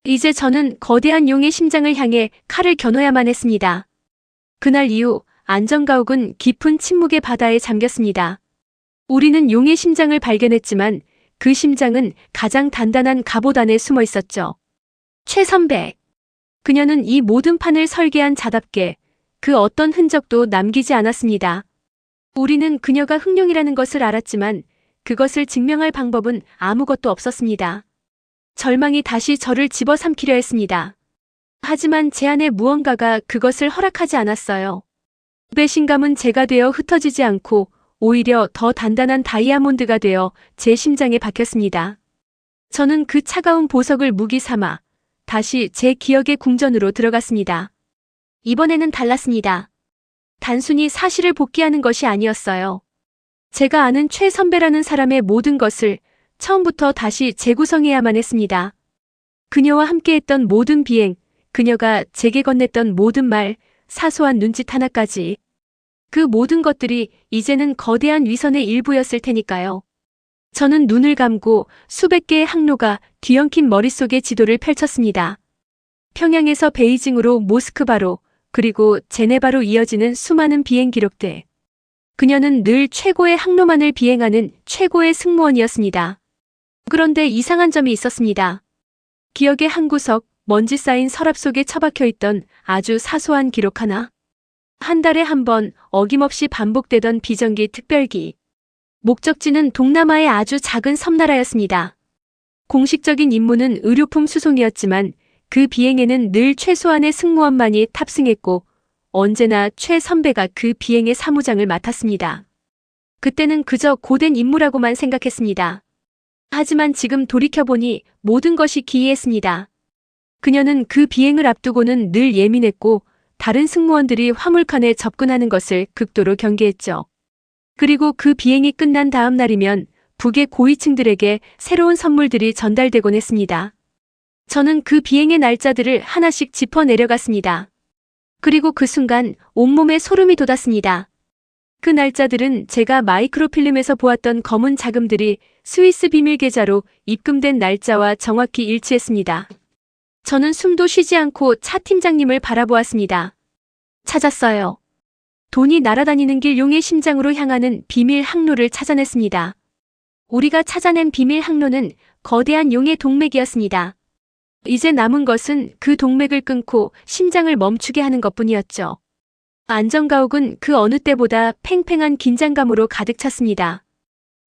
이제 저는 거대한 용의 심장을 향해 칼을 겨눠야만 했습니다. 그날 이후 안전가옥은 깊은 침묵의 바다에 잠겼습니다. 우리는 용의 심장을 발견했지만 그 심장은 가장 단단한 갑옷 안에 숨어 있었죠. 최 선배. 그녀는 이 모든 판을 설계한 자답게 그 어떤 흔적도 남기지 않았습니다. 우리는 그녀가 흑룡이라는 것을 알았지만 그것을 증명할 방법은 아무것도 없었습니다. 절망이 다시 저를 집어삼키려 했습니다. 하지만 제 안에 무언가가 그것을 허락하지 않았어요. 배신감은 제가 되어 흩어지지 않고 오히려 더 단단한 다이아몬드가 되어 제 심장에 박혔습니다. 저는 그 차가운 보석을 무기 삼아 다시 제 기억의 궁전으로 들어갔습니다. 이번에는 달랐습니다. 단순히 사실을 복귀하는 것이 아니었어요. 제가 아는 최 선배라는 사람의 모든 것을 처음부터 다시 재구성해야만 했습니다. 그녀와 함께했던 모든 비행, 그녀가 제게 건넸던 모든 말, 사소한 눈짓 하나까지. 그 모든 것들이 이제는 거대한 위선의 일부였을 테니까요. 저는 눈을 감고 수백 개의 항로가 뒤엉킨 머릿속에 지도를 펼쳤습니다. 평양에서 베이징으로 모스크바로 그리고 제네바로 이어지는 수많은 비행 기록들. 그녀는 늘 최고의 항로만을 비행하는 최고의 승무원이었습니다. 그런데 이상한 점이 있었습니다. 기억의 한 구석, 먼지 쌓인 서랍 속에 처박혀 있던 아주 사소한 기록 하나. 한 달에 한 번 어김없이 반복되던 비정기 특별기. 목적지는 동남아의 아주 작은 섬나라였습니다. 공식적인 임무는 의료품 수송이었지만 그 비행에는 늘 최소한의 승무원만이 탑승했고 언제나 최 선배가 그 비행의 사무장을 맡았습니다. 그때는 그저 고된 임무라고만 생각했습니다. 하지만 지금 돌이켜보니 모든 것이 기이했습니다. 그녀는 그 비행을 앞두고는 늘 예민했고 다른 승무원들이 화물칸에 접근하는 것을 극도로 경계했죠. 그리고 그 비행이 끝난 다음 날이면 북의 고위층들에게 새로운 선물들이 전달되곤 했습니다. 저는 그 비행의 날짜들을 하나씩 짚어 내려갔습니다. 그리고 그 순간 온몸에 소름이 돋았습니다. 그 날짜들은 제가 마이크로필름에서 보았던 검은 자금들이 스위스 비밀 계좌로 입금된 날짜와 정확히 일치했습니다. 저는 숨도 쉬지 않고 차 팀장님을 바라보았습니다. 찾았어요. 돈이 날아다니는 길 용의 심장으로 향하는 비밀 항로를 찾아냈습니다. 우리가 찾아낸 비밀 항로는 거대한 용의 동맥이었습니다. 이제 남은 것은 그 동맥을 끊고 심장을 멈추게 하는 것뿐이었죠. 안전가옥은 그 어느 때보다 팽팽한 긴장감으로 가득 찼습니다.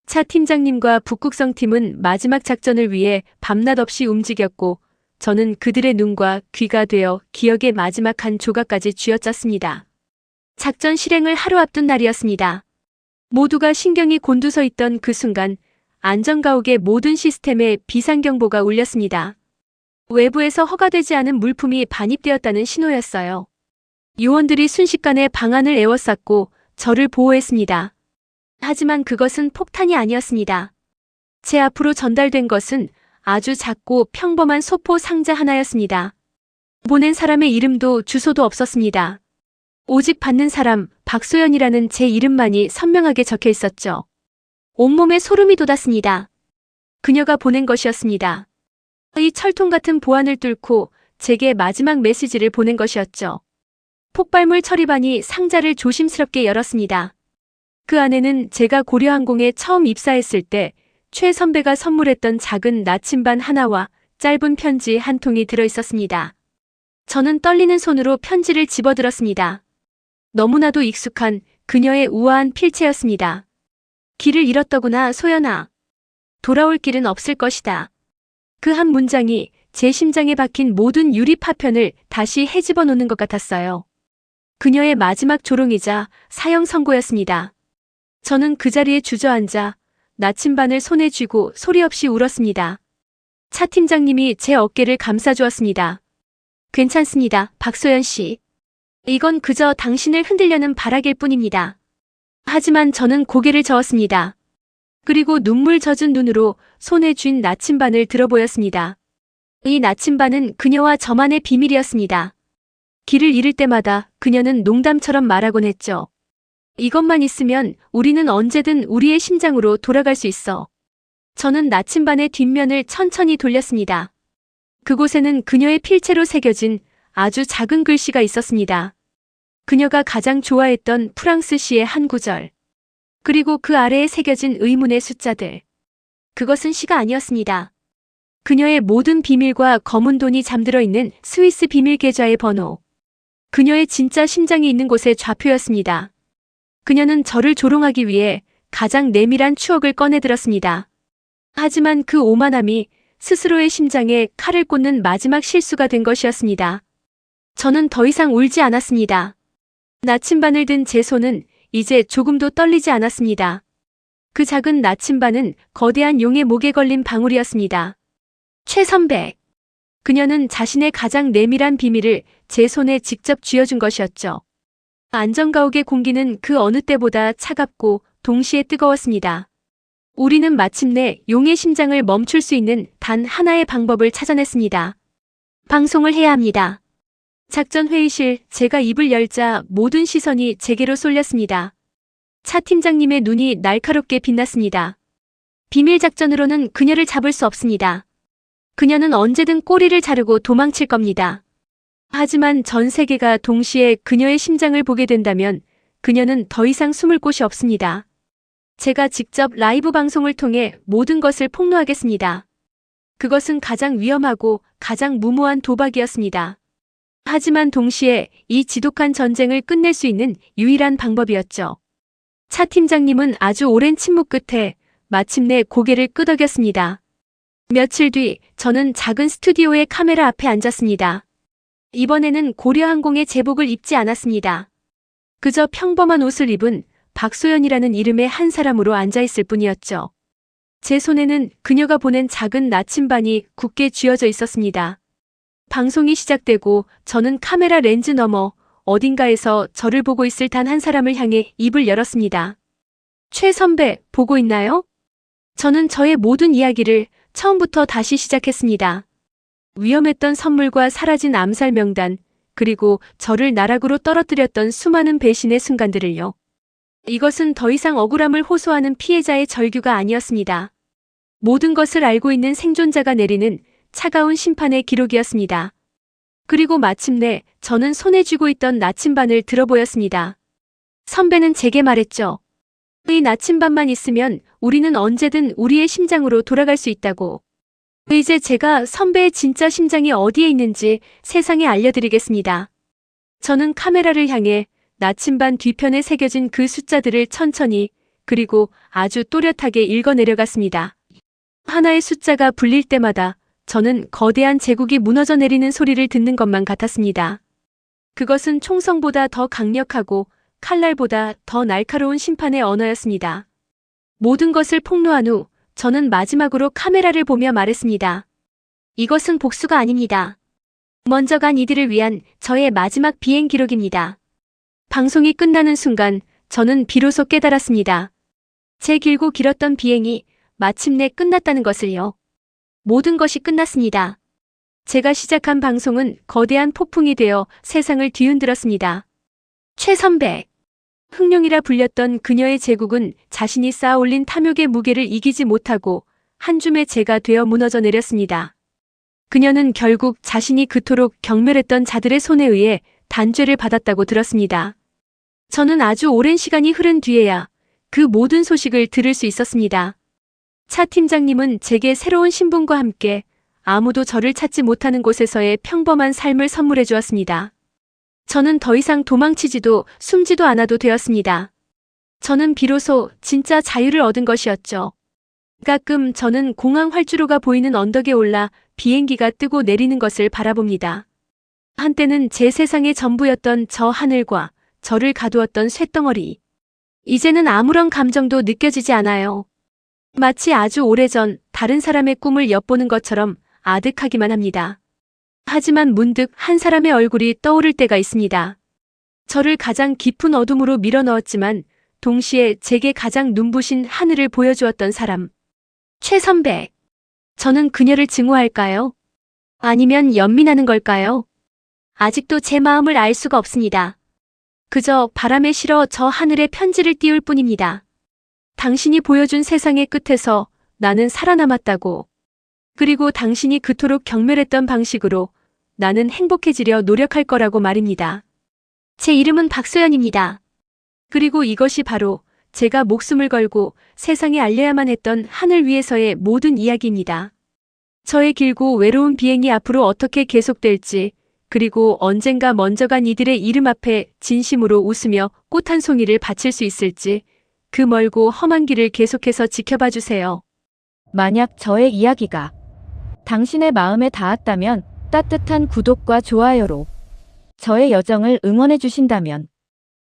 차 팀장님과 북극성팀은 마지막 작전을 위해 밤낮 없이 움직였고 저는 그들의 눈과 귀가 되어 기억의 마지막 한 조각까지 쥐어짰습니다. 작전 실행을 하루 앞둔 날이었습니다. 모두가 신경이 곤두서 있던 그 순간 안전가옥의 모든 시스템에 비상경보가 울렸습니다. 외부에서 허가되지 않은 물품이 반입되었다는 신호였어요. 요원들이 순식간에 방안을 에워쌌고 저를 보호했습니다. 하지만 그것은 폭탄이 아니었습니다. 제 앞으로 전달된 것은 아주 작고 평범한 소포 상자 하나였습니다. 보낸 사람의 이름도 주소도 없었습니다. 오직 받는 사람 박소연이라는 제 이름만이 선명하게 적혀 있었죠. 온몸에 소름이 돋았습니다. 그녀가 보낸 것이었습니다. 이 철통 같은 보안을 뚫고 제게 마지막 메시지를 보낸 것이었죠. 폭발물 처리반이 상자를 조심스럽게 열었습니다. 그 안에는 제가 고려항공에 처음 입사했을 때 최 선배가 선물했던 작은 나침반 하나와 짧은 편지 한 통이 들어있었습니다. 저는 떨리는 손으로 편지를 집어들었습니다. 너무나도 익숙한 그녀의 우아한 필체였습니다. 길을 잃었더구나, 소연아. 돌아올 길은 없을 것이다. 그 한 문장이 제 심장에 박힌 모든 유리 파편을 다시 헤집어 놓는 것 같았어요. 그녀의 마지막 조롱이자 사형 선고였습니다. 저는 그 자리에 주저앉아 나침반을 손에 쥐고 소리 없이 울었습니다. 차 팀장님이 제 어깨를 감싸주었습니다. 괜찮습니다, 박소연 씨. 이건 그저 당신을 흔들려는 발악일 뿐입니다. 하지만 저는 고개를 저었습니다. 그리고 눈물 젖은 눈으로 손에 쥔 나침반을 들어보였습니다. 이 나침반은 그녀와 저만의 비밀이었습니다. 길을 잃을 때마다 그녀는 농담처럼 말하곤 했죠. 이것만 있으면 우리는 언제든 우리의 심장으로 돌아갈 수 있어. 저는 나침반의 뒷면을 천천히 돌렸습니다. 그곳에는 그녀의 필체로 새겨진 아주 작은 글씨가 있었습니다. 그녀가 가장 좋아했던 프랑스 시의 한 구절. 그리고 그 아래에 새겨진 의문의 숫자들. 그것은 시가 아니었습니다. 그녀의 모든 비밀과 검은 돈이 잠들어 있는 스위스 비밀 계좌의 번호. 그녀의 진짜 심장이 있는 곳의 좌표였습니다. 그녀는 저를 조롱하기 위해 가장 내밀한 추억을 꺼내들었습니다. 하지만 그 오만함이 스스로의 심장에 칼을 꽂는 마지막 실수가 된 것이었습니다. 저는 더 이상 울지 않았습니다. 나침반을 든 제 손은 이제 조금도 떨리지 않았습니다. 그 작은 나침반은 거대한 용의 목에 걸린 방울이었습니다. 최선배. 그녀는 자신의 가장 내밀한 비밀을 제 손에 직접 쥐어준 것이었죠. 안전가옥의 공기는 그 어느 때보다 차갑고 동시에 뜨거웠습니다. 우리는 마침내 용의 심장을 멈출 수 있는 단 하나의 방법을 찾아냈습니다. 방송을 해야 합니다. 작전 회의실, 제가 입을 열자 모든 시선이 제게로 쏠렸습니다. 차 팀장님의 눈이 날카롭게 빛났습니다. 비밀 작전으로는 그녀를 잡을 수 없습니다. 그녀는 언제든 꼬리를 자르고 도망칠 겁니다. 하지만 전 세계가 동시에 그녀의 심장을 보게 된다면 그녀는 더 이상 숨을 곳이 없습니다. 제가 직접 라이브 방송을 통해 모든 것을 폭로하겠습니다. 그것은 가장 위험하고 가장 무모한 도박이었습니다. 하지만 동시에 이 지독한 전쟁을 끝낼 수 있는 유일한 방법이었죠. 차 팀장님은 아주 오랜 침묵 끝에 마침내 고개를 끄덕였습니다. 며칠 뒤 저는 작은 스튜디오의 카메라 앞에 앉았습니다. 이번에는 고려항공의 제복을 입지 않았습니다. 그저 평범한 옷을 입은 박소연이라는 이름의 한 사람으로 앉아있을 뿐이었죠. 제 손에는 그녀가 보낸 작은 나침반이 굳게 쥐어져 있었습니다. 방송이 시작되고 저는 카메라 렌즈 너머 어딘가에서 저를 보고 있을 단 한 사람을 향해 입을 열었습니다. 최 선배, 보고 있나요? 저는 저의 모든 이야기를 처음부터 다시 시작했습니다. 위험했던 선물과 사라진 암살 명단, 그리고 저를 나락으로 떨어뜨렸던 수많은 배신의 순간들을요. 이것은 더 이상 억울함을 호소하는 피해자의 절규가 아니었습니다. 모든 것을 알고 있는 생존자가 내리는 차가운 심판의 기록이었습니다. 그리고 마침내 저는 손에 쥐고 있던 나침반을 들어보였습니다. 선배는 제게 말했죠. 이 나침반만 있으면 우리는 언제든 우리의 심장으로 돌아갈 수 있다고. 이제 제가 선배의 진짜 심장이 어디에 있는지 세상에 알려드리겠습니다. 저는 카메라를 향해 나침반 뒤편에 새겨진 그 숫자들을 천천히 그리고 아주 또렷하게 읽어내려갔습니다. 하나의 숫자가 불릴 때마다 저는 거대한 제국이 무너져 내리는 소리를 듣는 것만 같았습니다. 그것은 총성보다 더 강력하고 칼날보다 더 날카로운 심판의 언어였습니다. 모든 것을 폭로한 후 저는 마지막으로 카메라를 보며 말했습니다. 이것은 복수가 아닙니다. 먼저 간 이들을 위한 저의 마지막 비행 기록입니다. 방송이 끝나는 순간 저는 비로소 깨달았습니다. 제 길고 길었던 비행이 마침내 끝났다는 것을요. 모든 것이 끝났습니다. 제가 시작한 방송은 거대한 폭풍이 되어 세상을 뒤흔들었습니다. 최 선배. 흥룡이라 불렸던 그녀의 제국은 자신이 쌓아올린 탐욕의 무게를 이기지 못하고 한 줌의 재가 되어 무너져 내렸습니다. 그녀는 결국 자신이 그토록 경멸했던 자들의 손에 의해 단죄를 받았다고 들었습니다. 저는 아주 오랜 시간이 흐른 뒤에야 그 모든 소식을 들을 수 있었습니다. 차 팀장님은 제게 새로운 신분과 함께 아무도 저를 찾지 못하는 곳에서의 평범한 삶을 선물해 주었습니다. 저는 더 이상 도망치지도 숨지도 않아도 되었습니다. 저는 비로소 진짜 자유를 얻은 것이었죠. 가끔 저는 공항 활주로가 보이는 언덕에 올라 비행기가 뜨고 내리는 것을 바라봅니다. 한때는 제 세상의 전부였던 저 하늘과 저를 가두었던 쇳덩어리. 이제는 아무런 감정도 느껴지지 않아요. 마치 아주 오래전 다른 사람의 꿈을 엿보는 것처럼 아득하기만 합니다. 하지만 문득 한 사람의 얼굴이 떠오를 때가 있습니다. 저를 가장 깊은 어둠으로 밀어넣었지만 동시에 제게 가장 눈부신 하늘을 보여주었던 사람. 최 선배. 저는 그녀를 증오할까요? 아니면 연민하는 걸까요? 아직도 제 마음을 알 수가 없습니다. 그저 바람에 실어 저 하늘에 편지를 띄울 뿐입니다. 당신이 보여준 세상의 끝에서 나는 살아남았다고. 그리고 당신이 그토록 경멸했던 방식으로 나는 행복해지려 노력할 거라고 말입니다. 제 이름은 박소연입니다. 그리고 이것이 바로 제가 목숨을 걸고 세상에 알려야만 했던 하늘 위에서의 모든 이야기입니다. 저의 길고 외로운 비행이 앞으로 어떻게 계속될지, 그리고 언젠가 먼저 간 이들의 이름 앞에 진심으로 웃으며 꽃 한 송이를 바칠 수 있을지, 그 멀고 험한 길을 계속해서 지켜봐 주세요. 만약 저의 이야기가 당신의 마음에 닿았다면 따뜻한 구독과 좋아요로 저의 여정을 응원해 주신다면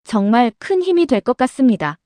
정말 큰 힘이 될 것 같습니다.